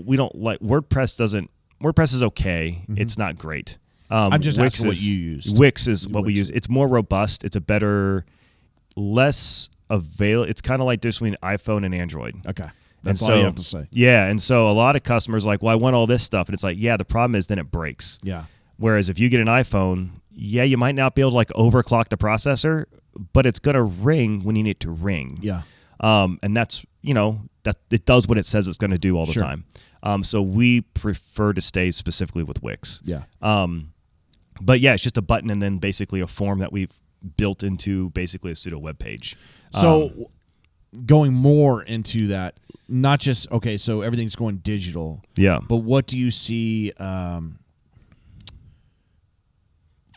B: We don't like WordPress. WordPress is okay. Mm-hmm. It's not great.
A: I'm just asking what you use.
B: Wix is what we use. It's more robust. It's a better, less available. It's kind of like this between iPhone and Android.
A: Okay. That's all you have to say.
B: Yeah, and so a lot of customers are like, well, I want all this stuff. And it's like, yeah, the problem is then it breaks.
A: Yeah.
B: Whereas if you get an iPhone, you might not be able to like overclock the processor, but it's going to ring when you need it to ring.
A: Yeah.
B: And that's, that it does what it says it's going to do all the time. So we prefer to stay specifically with Wix.
A: Yeah.
B: But yeah, it's just a button and then basically a form that we've built into basically a pseudo web page.
A: So going more into that, not just, okay, so everything's going digital.
B: Yeah.
A: But what do you see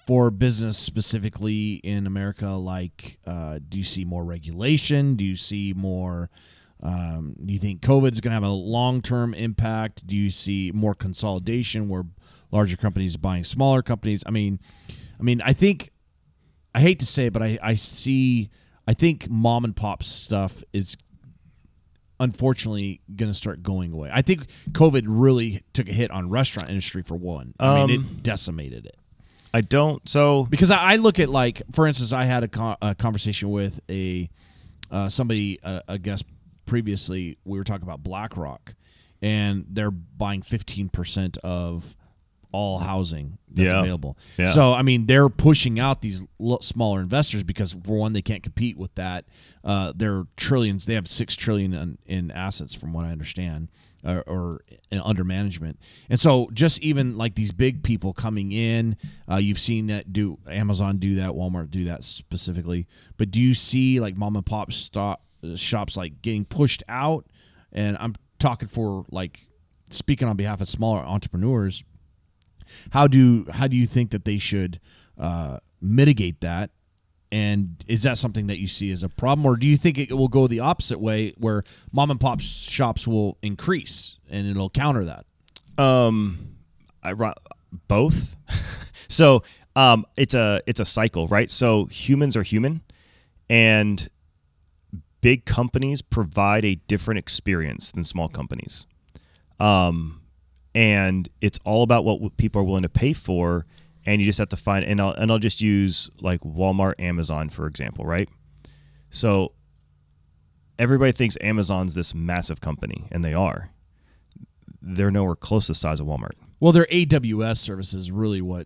A: for business specifically in America? Like, do you see more regulation? Do you see more, do you think COVID's going to have a long-term impact? Do you see more consolidation where larger companies buying smaller companies. I mean, I think, I hate to say it, but I think mom and pop stuff is unfortunately going to start going away. I think COVID really took a hit on restaurant industry for one. I mean, it decimated it.
B: I don't. So
A: because I look at, like, for instance, I had a conversation with a guest previously. We were talking about BlackRock, and they're buying 15% of all housing that's available. Yeah. So, I mean, they're pushing out these smaller investors because, for one, they can't compete with that. They're trillions. They have $6 trillion in assets, from what I understand, or under management. And so, just even like these big people coming in, you've seen that Amazon do that, Walmart do that specifically. But do you see like mom and pop shops like getting pushed out? And I'm talking for, like, speaking on behalf of smaller entrepreneurs. How do you think that they should mitigate that? And is that something that you see as a problem, or do you think it will go the opposite way, where mom and pop shops will increase and it'll counter that?
B: Both. So it's a cycle, right? So humans are human, and big companies provide a different experience than small companies. And it's all about what people are willing to pay for, and you just have to find. And I'll just use like Walmart, Amazon, for example, right? So everybody thinks Amazon's this massive company, and they are. They're nowhere close to the size of Walmart.
A: Well, their AWS service is really what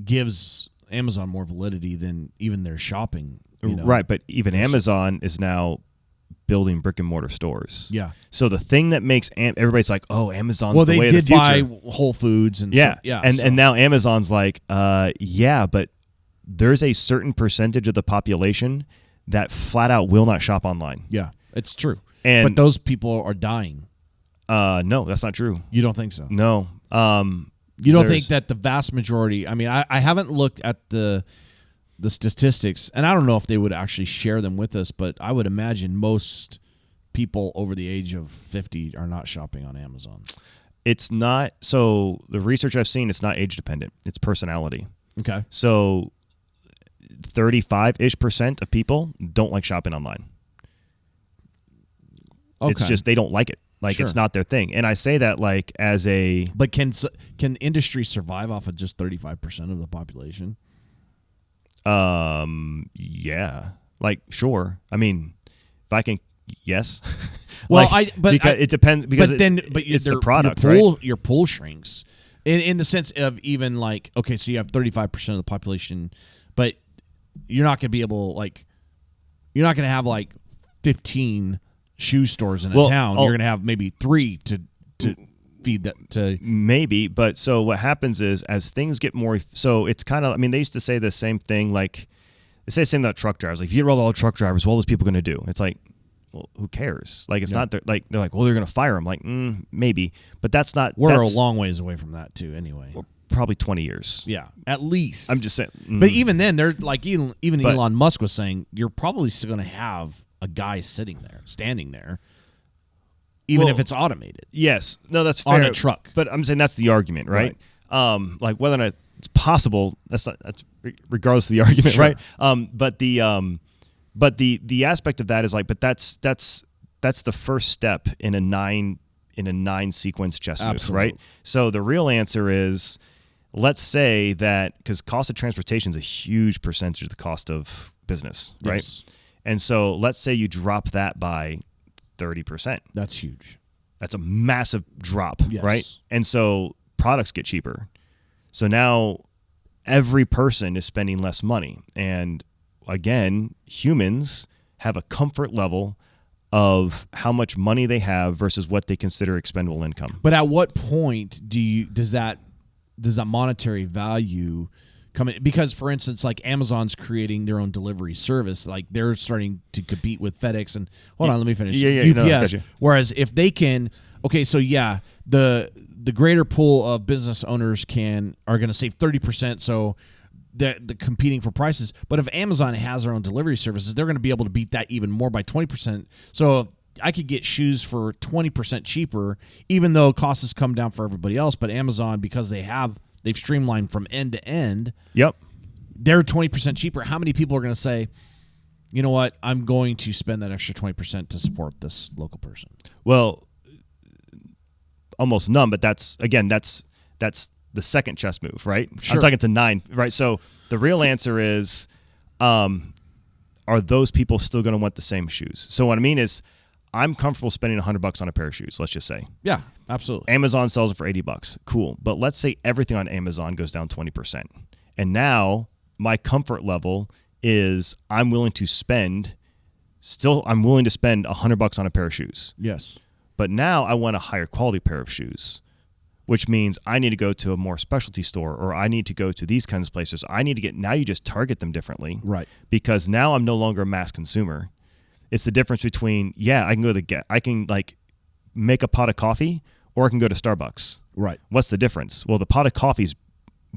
A: gives Amazon more validity than even their shopping.
B: Right, but even Amazon is now building brick and mortar stores.
A: Yeah.
B: So the thing that makes everybody's like, oh, Amazon's the way of the future.
A: Well, they did buy Whole Foods and
B: yeah,
A: so, yeah.
B: And now Amazon's like, yeah, but there's a certain percentage of the population that flat out will not shop online.
A: Yeah, it's true.
B: But
A: those people are dying.
B: No, that's not true.
A: You don't think so?
B: No.
A: You don't think that the vast majority? I mean, I haven't looked at the statistics, and I don't know if they would actually share them with us, but I would imagine most people over the age of 50 are not shopping on Amazon.
B: It's not. So the research I've seen, it's not age dependent. It's personality.
A: Okay.
B: So 35-ish% of people don't like shopping online. Okay. It's just they don't like it. Like, sure. It's not their thing. And I say that like as a...
A: But can industry survive off of just 35% of the population?
B: Yeah, like, sure. I mean, if I can, yes.
A: Well,
B: it depends because it's the product, right?
A: Your pool shrinks in the sense of, even like, okay, so you have 35% of the population, but you're not going to be able, like, you're not going to have like 15 shoe stores in a town. You're going to have maybe 3 to feed that to
B: maybe. But so what happens is, as things get more, so it's kind of, I mean, they used to say the same thing, like they say the same about truck drivers. Like, if you get rid of all the truck drivers, what are those people going to do? It's like, well, who cares? Like, it's not like they're like, well, they're going to fire them. Like, maybe, but that's not.
A: We're a long ways away from that too. Anyway,
B: we're probably 20 years.
A: Yeah, at least.
B: I'm just saying.
A: But even then, they're like, even Elon Musk was saying, you're probably still going to have a guy standing there. Even if it's automated.
B: Yes. No, that's fair.
A: On a truck.
B: But I'm saying that's the argument, right? Like, whether or not it's possible, that's regardless of the argument, sure. Right? But the aspect of that is like, but that's the first step in a 9 sequence chess move, right? So the real answer is, let's say that, because cost of transportation is a huge percentage of the cost of business, right? Yes. And so let's say you drop that by 30%.
A: That's huge.
B: That's a massive drop,
A: yes.
B: Right? And so products get cheaper. So now every person is spending less money. And again, humans have a comfort level of how much money they have versus what they consider expendable income.
A: But at what point does that monetary value come in? Because, for instance, like Amazon's creating their own delivery service, like they're starting to compete with FedEx and let me finish. UPS. Whereas if they can, the greater pool of business owners are going to save 30%. So the competing for prices. But if Amazon has their own delivery services, they're going to be able to beat that even more by 20%. So could get shoes for 20% cheaper, even though costs has come down for everybody else. But Amazon, because they've streamlined from end to end.
B: Yep.
A: They're 20% cheaper. How many people are going to say, you know what, I'm going to spend that extra 20% to support this local person?
B: Well, almost none, but that's the second chess move, right?
A: Sure.
B: I'm talking to 9, right? So the real answer is, are those people still going to want the same shoes? So what I mean is, I'm comfortable spending $100 on a pair of shoes, let's just say.
A: Yeah, absolutely.
B: Amazon sells it for $80. Cool. But let's say everything on Amazon goes down 20%. And now my comfort level is I'm willing to spend $100 on a pair of shoes.
A: Yes.
B: But now I want a higher quality pair of shoes, which means I need to go to a more specialty store, or I need to go to these kinds of places. Now you just target them differently.
A: Right.
B: Because now I'm no longer a mass consumer. It's the difference between, I can like make a pot of coffee, or I can go to Starbucks.
A: Right.
B: What's the difference? Well, the pot of coffee is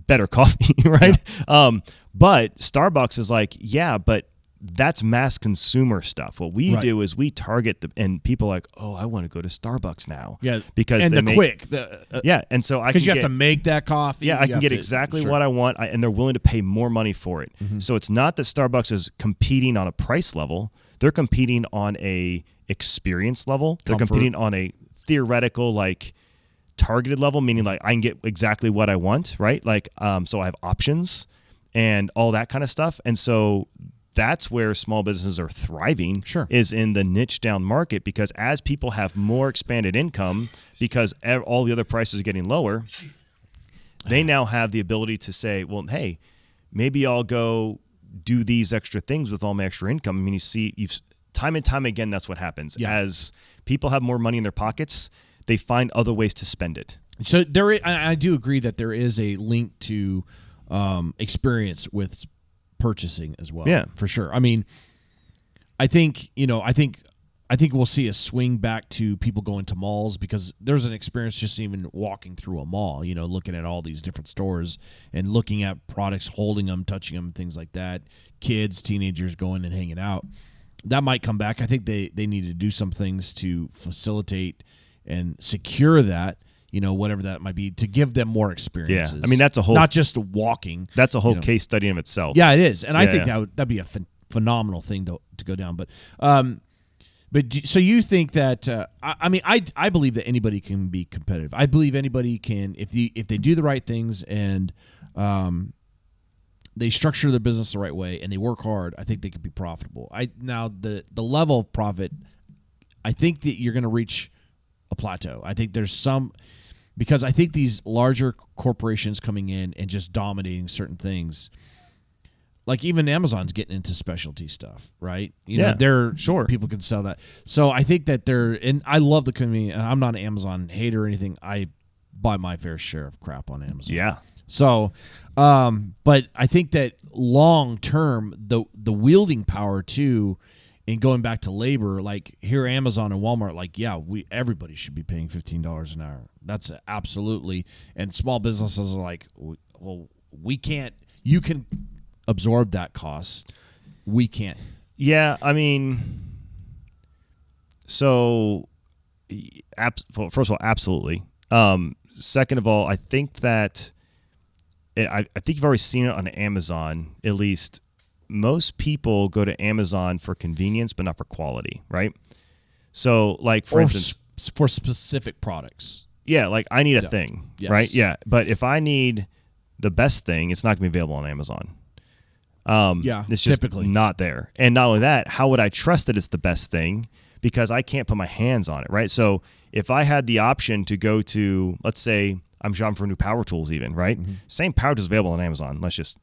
B: better coffee, right? Yeah. But Starbucks is like, but that's mass consumer stuff. What we do is we target and people are like, oh, I want to go to Starbucks now.
A: Yeah,
B: because
A: and
B: and so I
A: because you have to make that coffee.
B: Yeah, I can get exactly what I want, and they're willing to pay more money for it. Mm-hmm. So it's not that Starbucks is competing on a price level; they're competing on a experience level. They're competing on a theoretical, like targeted level, meaning like I can get exactly what I want, right? Like, so I have options and all that kind of stuff, and so that's where small businesses are thriving.
A: Sure.
B: Is in the niche down market, because as people have more expanded income, because all the other prices are getting lower, they now have the ability to say, well, hey, maybe I'll go do these extra things with all my extra income. I mean, you've time and time again, that's what happens. Yeah. As people have more money in their pockets, they find other ways to spend it.
A: So I do agree that there is a link to experience with purchasing as well.
B: Yeah,
A: for sure. I mean, I think we'll see a swing back to people going to malls, because there's an experience just even walking through a mall, looking at all these different stores and looking at products, holding them, touching them, things like that. Kids, teenagers going and hanging out. That might come back. I think they need to do some things to facilitate and secure that, whatever that might be, to give them more experiences.
B: Yeah, I mean, that's a whole,
A: not just walking.
B: That's a whole case study in itself.
A: Yeah, it is, and I think that'd be a phenomenal thing to go down. But so you think that? I believe that anybody can be competitive. I believe anybody can, if they do the right things and they structure their business the right way and they work hard, I think they could be profitable. Now the level of profit, I think that you're going to reach a plateau. I think there's some, because I think these larger corporations coming in and just dominating certain things, like even Amazon's getting into specialty stuff, right? People can sell that. So I think that and I love the community. I'm not an Amazon hater or anything. I buy my fair share of crap on Amazon.
B: Yeah.
A: So, but I think that long term, the wielding power too, and going back to labor, like here, Amazon and Walmart, like, everybody should be paying $15 an hour. That's absolutely. And small businesses are like, well, we can't. You can absorb that cost. We can't.
B: Yeah, I mean, so first of all, absolutely. Second of all, I think that I think you've already seen it on Amazon, at least. Most people go to Amazon for convenience, but not for quality, right? So, like, for instance,
A: for specific products.
B: Yeah, like I need a thing, right? Yeah, but if I need the best thing, it's not going to be available on Amazon. It's just typically not there. And not only that, how would I trust that it's the best thing? Because I can't put my hands on it, right? So if I had the option to go to, let's say I'm shopping for new power tools even, right? Mm-hmm. Same power tools available on Amazon. Let's just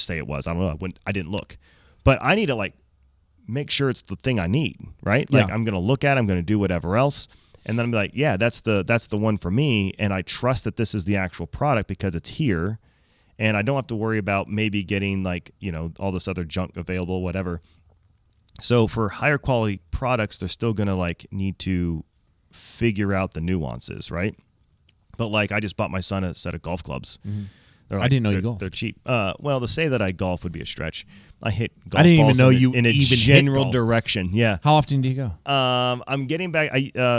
B: say it was. I don't know. I didn't look. But I need to like make sure it's the thing I need, right? Like I'm going to look at it, I'm going to do whatever else. And then I'm like, that's the one for me. And I trust that this is the actual product because it's here. And I don't have to worry about maybe getting like, all this other junk available, whatever. So for higher quality products, they're still going to like need to figure out the nuances, right? But like I just bought my son a set of golf clubs. Mm-hmm.
A: I didn't know you golfed.
B: They're cheap. Well, to say that I golf would be a stretch. I hit golf
A: I didn't even
B: balls
A: know
B: in,
A: you
B: in a
A: even
B: general
A: hit golf.
B: direction. Yeah.
A: How often do you go?
B: I'm getting back.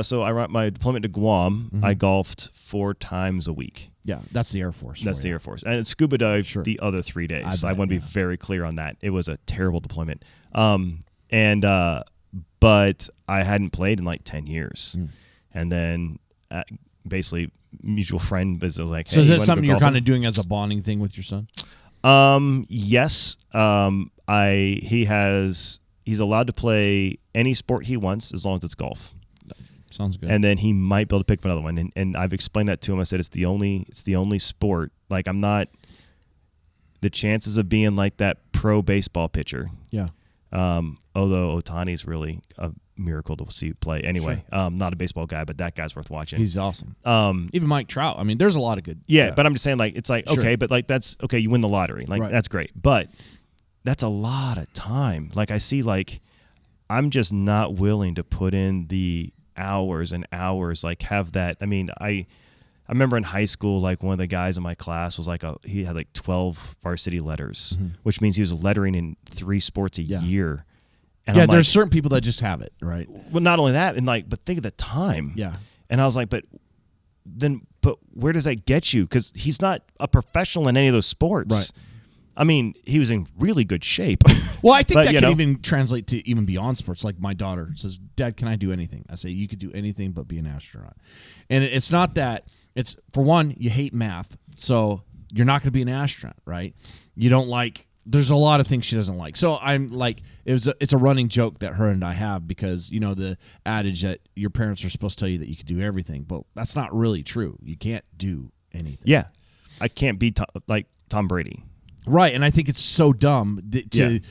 B: So I ran my deployment to Guam. I golfed 4 times a week.
A: Yeah, that's the Air Force.
B: That's the Air Force. And scuba dived
A: Sure.
B: the other 3 days.
A: I
B: I
A: bet,
B: want to be very clear on that. It was a terrible deployment. But I hadn't played in like 10 years. And then basically mutual friend was like, hey,
A: so is that
B: you
A: something
B: go
A: you're
B: golfing?
A: kind of doing as a bonding thing with your son?
B: Yes. He's allowed to play any sport he wants as long as it's golf.
A: Sounds good.
B: And then he might be able to pick another one. And I've explained that to him. I said it's the only sport. Like I'm not the chances of being like that pro baseball pitcher.
A: Yeah.
B: Although Ohtani's really a miracle to see play. Anyway,
A: Sure.
B: Not a baseball guy, but that guy's worth watching.
A: He's awesome. Even Mike Trout. I mean, there's a lot of good.
B: Yeah, but I'm just saying, like, it's like,
A: Sure.
B: okay, but like that's okay. You win the lottery, like
A: Right.
B: that's great, but that's a lot of time. Like I see, like I'm just not willing to put in the hours and hours. Like have that. I mean, I remember in high school, like one of the guys in my class was like he had like 12 varsity letters, which means he was lettering in 3 sports a year. And
A: yeah,
B: I'm
A: there's
B: like,
A: certain people that just have it, right?
B: well, not only that, and like, but think of the time.
A: Yeah.
B: And I was like, but where does that get you? Because he's not a professional in any of those sports.
A: Right.
B: I mean, he was in really good shape.
A: Well, I think
B: But,
A: that
B: you
A: can
B: know.
A: even translate to even beyond sports. Like my daughter says, "Dad, can I do anything?" I say, "You could do anything but be an astronaut." And it's not that. It's for one, you hate math, so you're not going to be an astronaut, right? You don't like. There's a lot of things she doesn't like. So I'm like, it's a running joke that her and I have because you know the adage that your parents are supposed to tell you that you could do everything, but that's not really true. You can't do anything.
B: Yeah, I can't be like Tom Brady.
A: Right, and I think it's so dumb to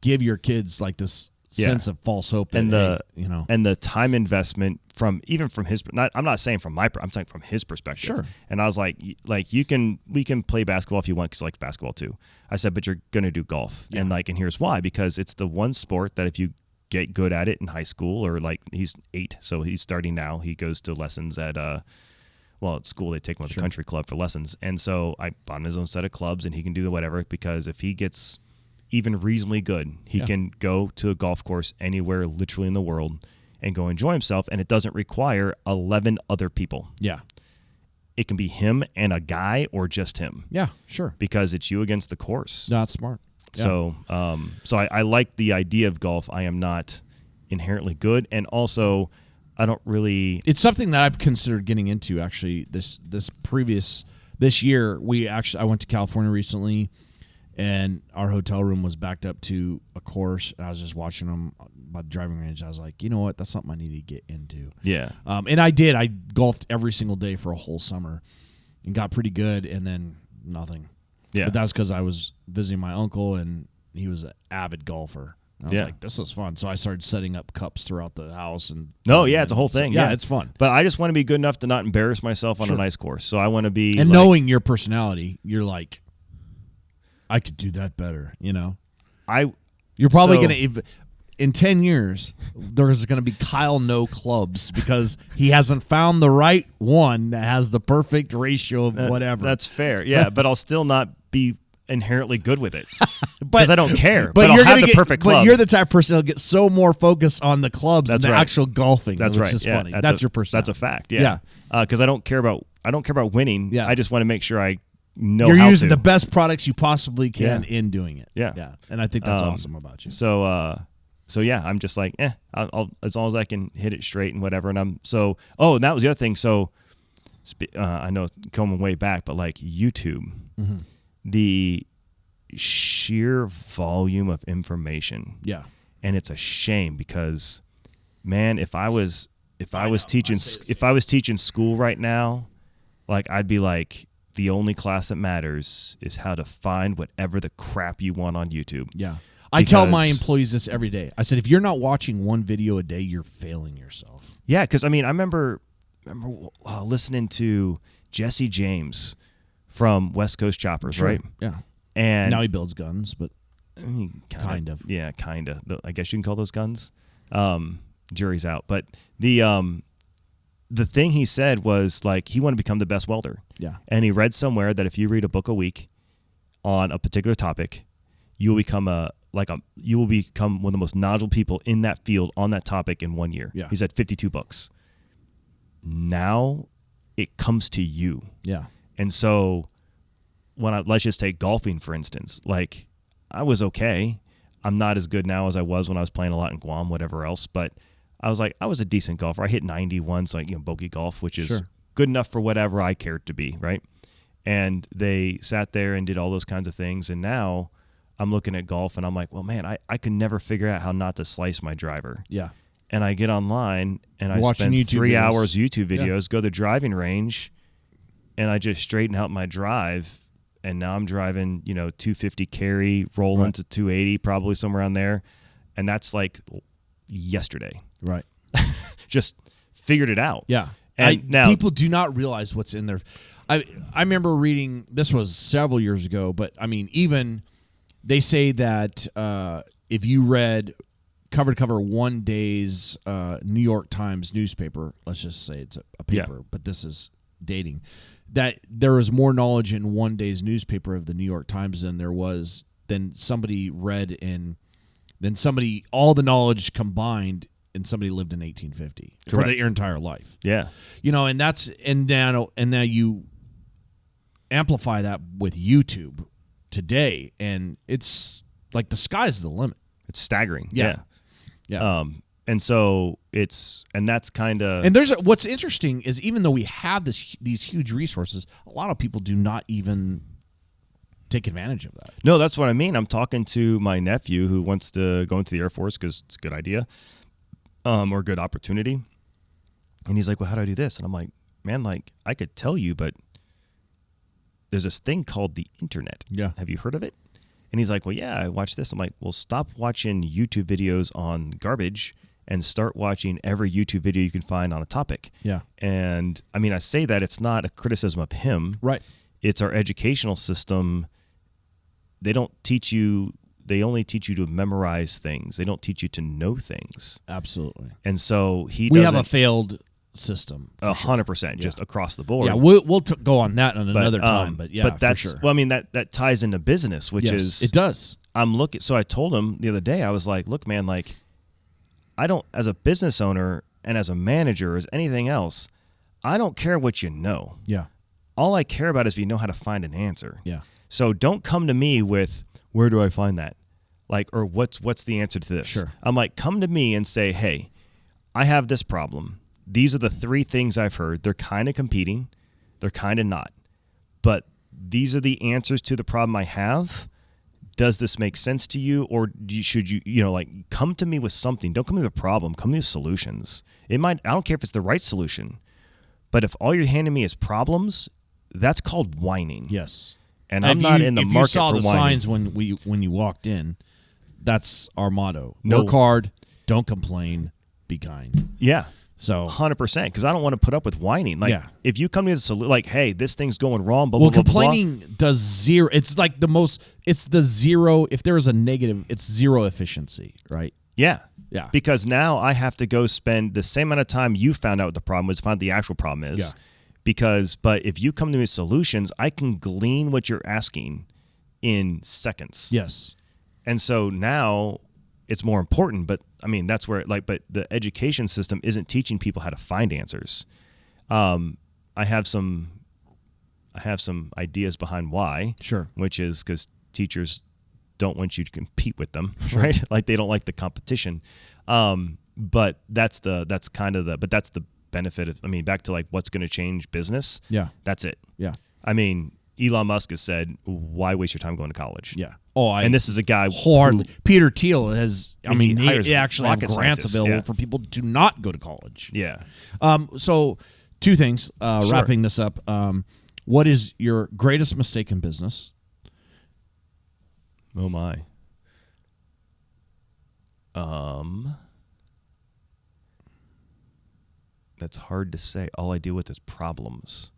A: give your kids like this sense of false hope that,
B: And the
A: hey, you know,
B: and the time investment from his. I'm not saying from I'm saying from his perspective.
A: Sure.
B: And I was like we can play basketball if you want because I like basketball too. I said, but you're gonna do golf, and here's why: because it's the one sport that if you get good at it in high school or like he's 8, so he's starting now. He goes to lessons at at school they take him to the country club for lessons, and so I bought him his own set of clubs, and he can do whatever because if he gets even reasonably good, he can go to a golf course anywhere literally in the world and go enjoy himself, and it doesn't require 11 other people.
A: yeah,
B: It can be him and a guy or just him.
A: yeah, sure,
B: Because it's you against the course.
A: no, that's smart. Yeah.
B: So I like the idea of golf. I am not inherently good, and also I don't really.
A: It's something that I've considered getting into. Actually, this year, I went to California recently, and our hotel room was backed up to a course, and I was just watching them by the driving range. I was like, you know what, that's something I need to get into.
B: Yeah.
A: And I did. I golfed every single day for a whole summer, and got pretty good, and then nothing.
B: Yeah.
A: But that's because I was visiting my uncle, and he was an avid golfer. And I was like, this is fun. So I started setting up cups throughout the house. And
B: it's a whole thing.
A: Yeah, it's fun.
B: But I just want to be good enough to not embarrass myself on a nice course. So I want to be.
A: And knowing your personality, you're like, I could do that better, you know? You're probably going to, in 10 years, there's going to be Kyle Noe clubs because he hasn't found the right one that has the perfect ratio of whatever.
B: That's fair. Yeah, but I'll still not be inherently good with it because I don't care.
A: But
B: I'll
A: you're
B: have the perfect club.
A: But you're the type of person that'll get so more focused on the clubs than the
B: right.
A: actual golfing.
B: That's
A: which
B: right.
A: is
B: Yeah,
A: funny. That's your personality.
B: That's a fact. Yeah. Because I don't care about winning.
A: Yeah.
B: I just want to make sure I know
A: you're
B: how
A: using
B: to.
A: the best products you possibly can in doing it.
B: Yeah.
A: And I think that's awesome about you.
B: So yeah, I'm just like, I'll as long as I can hit it straight and whatever. And and that was the other thing. So I know coming way back, but like YouTube, the sheer volume of information.
A: Yeah.
B: And it's a shame because, man, if I was teaching school right now, like I'd be like, the only class that matters is how to find whatever the crap you want on YouTube.
A: Yeah. I tell my employees this every day. I said, if you're not watching one video a day, you're failing yourself.
B: Yeah, because I mean, I remember listening to Jesse James from West Coast Choppers, right?
A: Yeah.
B: And
A: now he builds guns, but
B: kind of. Yeah, kind of. I guess you can call those guns. Jury's out. But the thing he said was like he wanted to become the best welder.
A: Yeah.
B: And he read somewhere that if you read a book a week on a particular topic, you will become one of the most knowledgeable people in that field on that topic in 1 year.
A: Yeah.
B: He said 52 books. Now it comes to you.
A: Yeah.
B: And so let's just take golfing, for instance. Like, I was okay. I'm not as good now as I was when I was playing a lot in Guam, whatever else. But I was a decent golfer. I hit 90 once, bogey golf, which is good enough for whatever I cared to be, right? And they sat there and did all those kinds of things. And now I'm looking at golf and I'm like, well, man, I could never figure out how not to slice my driver.
A: Yeah.
B: And I get online and I
A: watching
B: spend
A: YouTube
B: 3
A: videos.
B: hours YouTube videos, go to the driving range, and I just straighten out my drive. And now I'm driving, 250 carry, rolling to 280, probably somewhere around there. And that's like yesterday.
A: Right.
B: Just figured it out.
A: Yeah.
B: And now
A: people do not realize what's in there. I remember reading, this was several years ago, but I mean, even they say that if you read cover to cover one day's New York Times newspaper, let's just say it's a paper, but this is dating, that there is more knowledge in one day's newspaper of the New York Times than somebody read all the knowledge combined and somebody lived in 1850 for their entire life.
B: Yeah.
A: And now you amplify that with YouTube today, and it's like the sky's the limit.
B: It's staggering.
A: Yeah.
B: And so that's kind of,
A: and what's interesting is even though we have these huge resources, a lot of people do not even take advantage of that.
B: No, that's what I mean. I'm talking to my nephew who wants to go into the Air Force because it's a good idea, or a good opportunity. And he's like, well, how do I do this? And I'm like, man, like, I could tell you, but there's this thing called the internet.
A: Yeah.
B: Have you heard of it? And he's like, well, yeah, I watched this. I'm like, well, stop watching YouTube videos on garbage and start watching every YouTube video you can find on a topic.
A: Yeah.
B: And I mean, I say that it's not a criticism of him.
A: Right.
B: It's our educational system. They only teach you to memorize things. They don't teach you to know things.
A: Absolutely.
B: And so
A: we have a failed system.
B: 100%, just across the board.
A: Yeah, we'll go on that on another time. But yeah,
B: but that's
A: for sure.
B: well, I mean that ties into business, which is
A: it does.
B: So I told him the other day, I was like, look, man, like, I don't, as a business owner and as a manager, as anything else, I don't care what you know.
A: Yeah.
B: All I care about is if you know how to find an answer.
A: Yeah.
B: So don't come to me with, where do I find that? Like, or what's the answer to this?
A: Sure.
B: I'm like, come to me and say, hey, I have this problem. These are the 3 things I've heard. They're kind of competing. They're kind of not. But these are the answers to the problem I have. Does this make sense to you? Or should you come to me with something. Don't come to me with a problem. Come to me with solutions. I don't care if it's the right solution. But if all you're handing me is problems, that's called whining.
A: Yes.
B: And I'm not in the market for whining.
A: If you saw the signs when you walked in, that's our motto.
B: No.
A: Work hard, don't complain, be kind.
B: Yeah.
A: So
B: 100%, because I don't want to put up with whining. Like, if you come to me with a solution, like, hey, this thing's going wrong, blah, blah, blah,
A: complaining does zero. It's like it's the zero. If there is a negative, it's zero efficiency, right?
B: Yeah.
A: Yeah.
B: Because now I have to go spend the same amount of time you found out what the problem was, find the actual problem is.
A: Yeah.
B: But if you come to me with solutions, I can glean what you're asking in seconds.
A: Yes.
B: And so now it's more important, but I mean, that's where but the education system isn't teaching people how to find answers. I have some ideas behind why.
A: Sure.
B: Which is because teachers don't want you to compete with them, right? Like, they don't like the competition. But that's the benefit of, I mean, back to like what's going to change business.
A: Yeah.
B: That's it.
A: Yeah.
B: I mean, Elon Musk has said, why waste your time going to college?
A: Yeah.
B: And this is a guy
A: wholeheartedly. Peter Thiel has.
B: He
A: actually has grants available for people to not go to college.
B: Yeah.
A: So 2 things.
B: Sure.
A: Wrapping this up. What is your greatest mistake in business?
B: Oh my. That's hard to say. All I deal with is problems.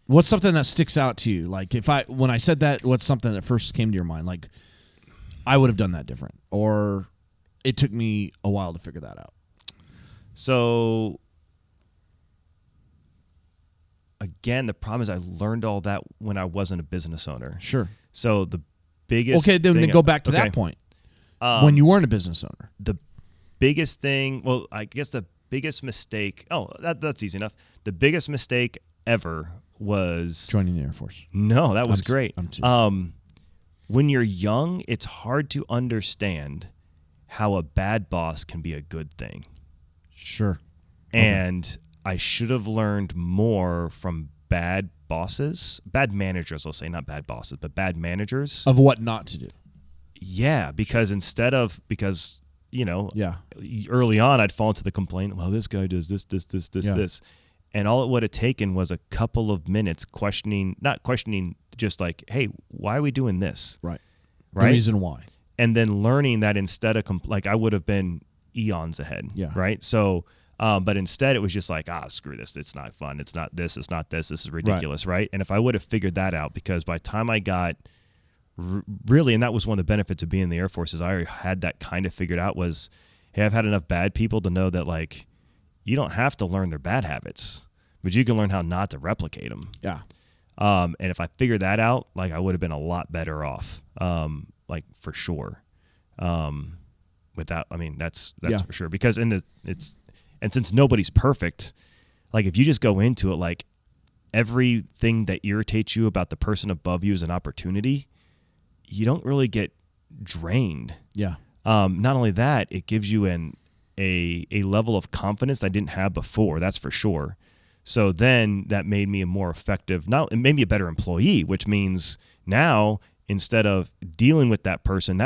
A: What's something that sticks out to you? Like, when I said that, what's something that first came to your mind? Like, I would have done that different, or it took me a while to figure that out.
B: So again, the problem is I learned all that when I wasn't a business owner.
A: Sure.
B: So the biggest
A: then go back to that point. When you weren't a business owner.
B: The biggest thing, well, I guess the biggest mistake, that's easy enough. The biggest mistake ever was
A: joining the Air Force.
B: No, that was great.
A: I'm
B: when you're young, it's hard to understand how a bad boss can be a good thing.
A: Sure.
B: And I should have learned more from bad bosses, bad managers, I'll say, not bad bosses, but bad managers.
A: Of what not to do.
B: Yeah, because early on I'd fall into the complaint, well, this guy does this. And all it would have taken was a couple of minutes not questioning, just like, hey, why are we doing this?
A: Right. The reason why.
B: And then learning that instead of, I would have been eons ahead.
A: Yeah.
B: Right. So, but instead it was just like, screw this. It's not fun. It's not this. It's not this. This is ridiculous. Right. And if I would have figured that out, because by the time I got really, and that was one of the benefits of being in the Air Force, is I already had that kind of figured out, was, hey, I've had enough bad people to know that, like, you don't have to learn their bad habits, but you can learn how not to replicate them.
A: Yeah.
B: And if I figured that out, like, I would have been a lot better off, like, for sure. Without, I mean, that's for sure. Because and since nobody's perfect, like, if you just go into it like everything that irritates you about the person above you is an opportunity, you don't really get drained.
A: Yeah.
B: Not only that, it gives you a level of confidence I didn't have before. That's for sure. So then that made me a more effective, it made me a better employee, which means now instead of dealing with that person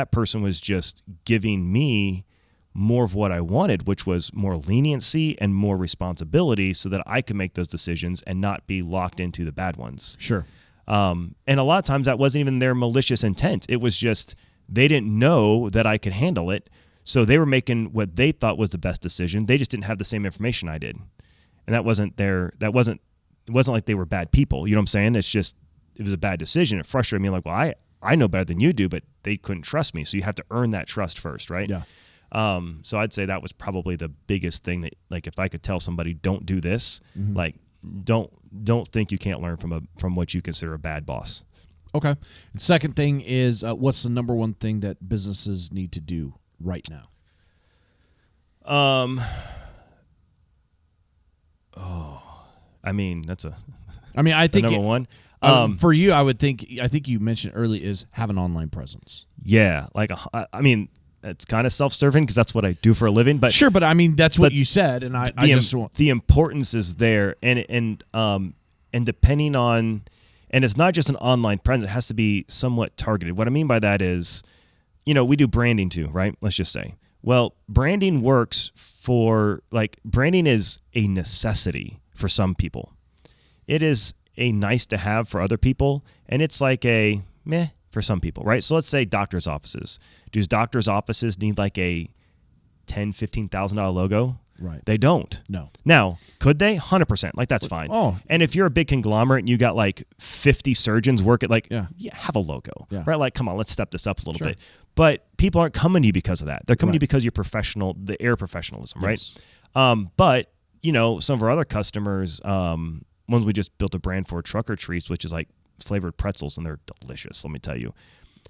B: was just giving me more of what I wanted, which was more leniency and more responsibility so that I could make those decisions and not be locked into the bad ones.
A: Sure.
B: And a lot of times that wasn't even their malicious intent. It was just they didn't know that I could handle it. So they were making what they thought was the best decision. They just didn't have the same information I did. And it wasn't like they were bad people. You know what I'm saying? It was a bad decision. It frustrated me. Like, well, I know better than you do, but they couldn't trust me. So you have to earn that trust first, right?
A: Yeah.
B: So I'd say that was probably the biggest thing that, like, if I could tell somebody, don't do this, like, don't think you can't learn from what you consider a bad boss.
A: Okay. And second thing is, what's the number one thing that businesses need to do right now?
B: I mean,
A: I think
B: number one.
A: For you, I think you mentioned early is have an online presence.
B: Yeah. Like, I mean, it's kind of self-serving because that's what I do for a living, but
A: sure. But I mean, that's what you said. And
B: the importance is there. And depending on, and it's not just an online presence, it has to be somewhat targeted. What I mean by that is, we do branding too, right? Let's just say, well, branding works branding is a necessity for some people. It is a nice to have for other people, and it's like a meh for some people, right? So let's say doctor's offices. Do doctor's offices need like a $10,000, $15,000 logo?
A: Right.
B: They don't.
A: No.
B: Now, could they? 100%. Like, that's fine.
A: Oh.
B: And if you're a big conglomerate and you got like 50 surgeons work at have a logo, right? Like, come on, let's step this up a little bit. But people aren't coming to you because of that. They're coming to you because you're professional, the air professionalism,
A: yes.
B: right? But, some of our other customers, ones we just built a brand for, Trucker Treats, which is like flavored pretzels, and they're delicious, let me tell you.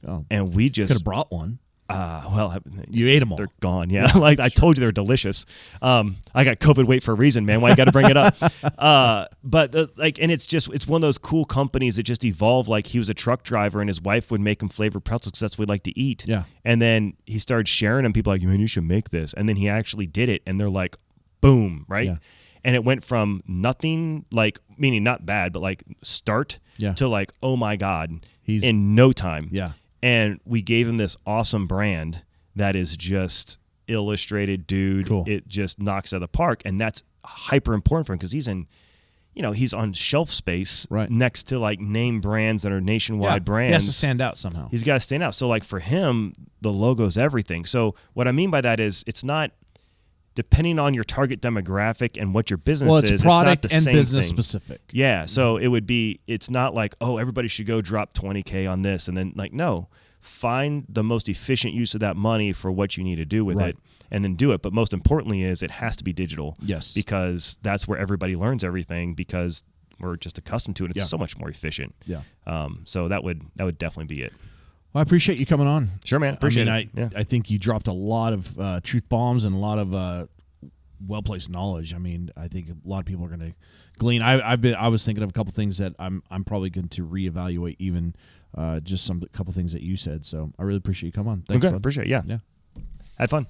A: Oh.
B: And we just
A: could have brought one.
B: Well,
A: you ate them all.
B: They're gone. Yeah. Like, I told you they're delicious. I got COVID weight for a reason, man. Why you got to bring it up? And it's one of those cool companies that just evolved. Like, he was a truck driver and his wife would make him flavored pretzels because that's what we like to eat.
A: Yeah.
B: And then he started sharing them. People are like, man, you should make this. And then he actually did it. And they're like, boom. Right.
A: Yeah.
B: And it went from nothing, like, meaning not bad, but like start to like, oh my God, he's in no time.
A: Yeah.
B: And we gave him this awesome brand that is just illustrated, dude.
A: Cool.
B: It just knocks out of the park. And that's hyper important for him because he's on shelf space next to like name brands that are nationwide brands.
A: He has to stand out somehow.
B: He's got to stand out. So like for him, the logo's everything. So what I mean by that is it's not, depending on your target demographic and what your business is,
A: it's product
B: it's not the
A: and
B: same
A: business
B: thing.
A: specific.
B: Yeah, so it's not like, oh, everybody should go drop $20K on this, and then like, no, find the most efficient use of that money for what you need to do with it, and then do it. But most importantly is it has to be digital.
A: Yes.
B: Because that's where everybody learns everything, because we're just accustomed to it. It's so much more efficient.
A: Yeah.
B: So that would definitely be it.
A: Well, I appreciate you coming on.
B: Sure, man. Appreciate
A: it. I think you dropped a lot of truth bombs and a lot of well-placed knowledge. I mean, I think a lot of people are going to glean. I was thinking of a couple things that I'm probably going to reevaluate, even just a couple things that you said. So I really appreciate you coming on. Thanks,
B: okay,
A: brother.
B: Appreciate it. Yeah.
A: Yeah.
B: Had fun.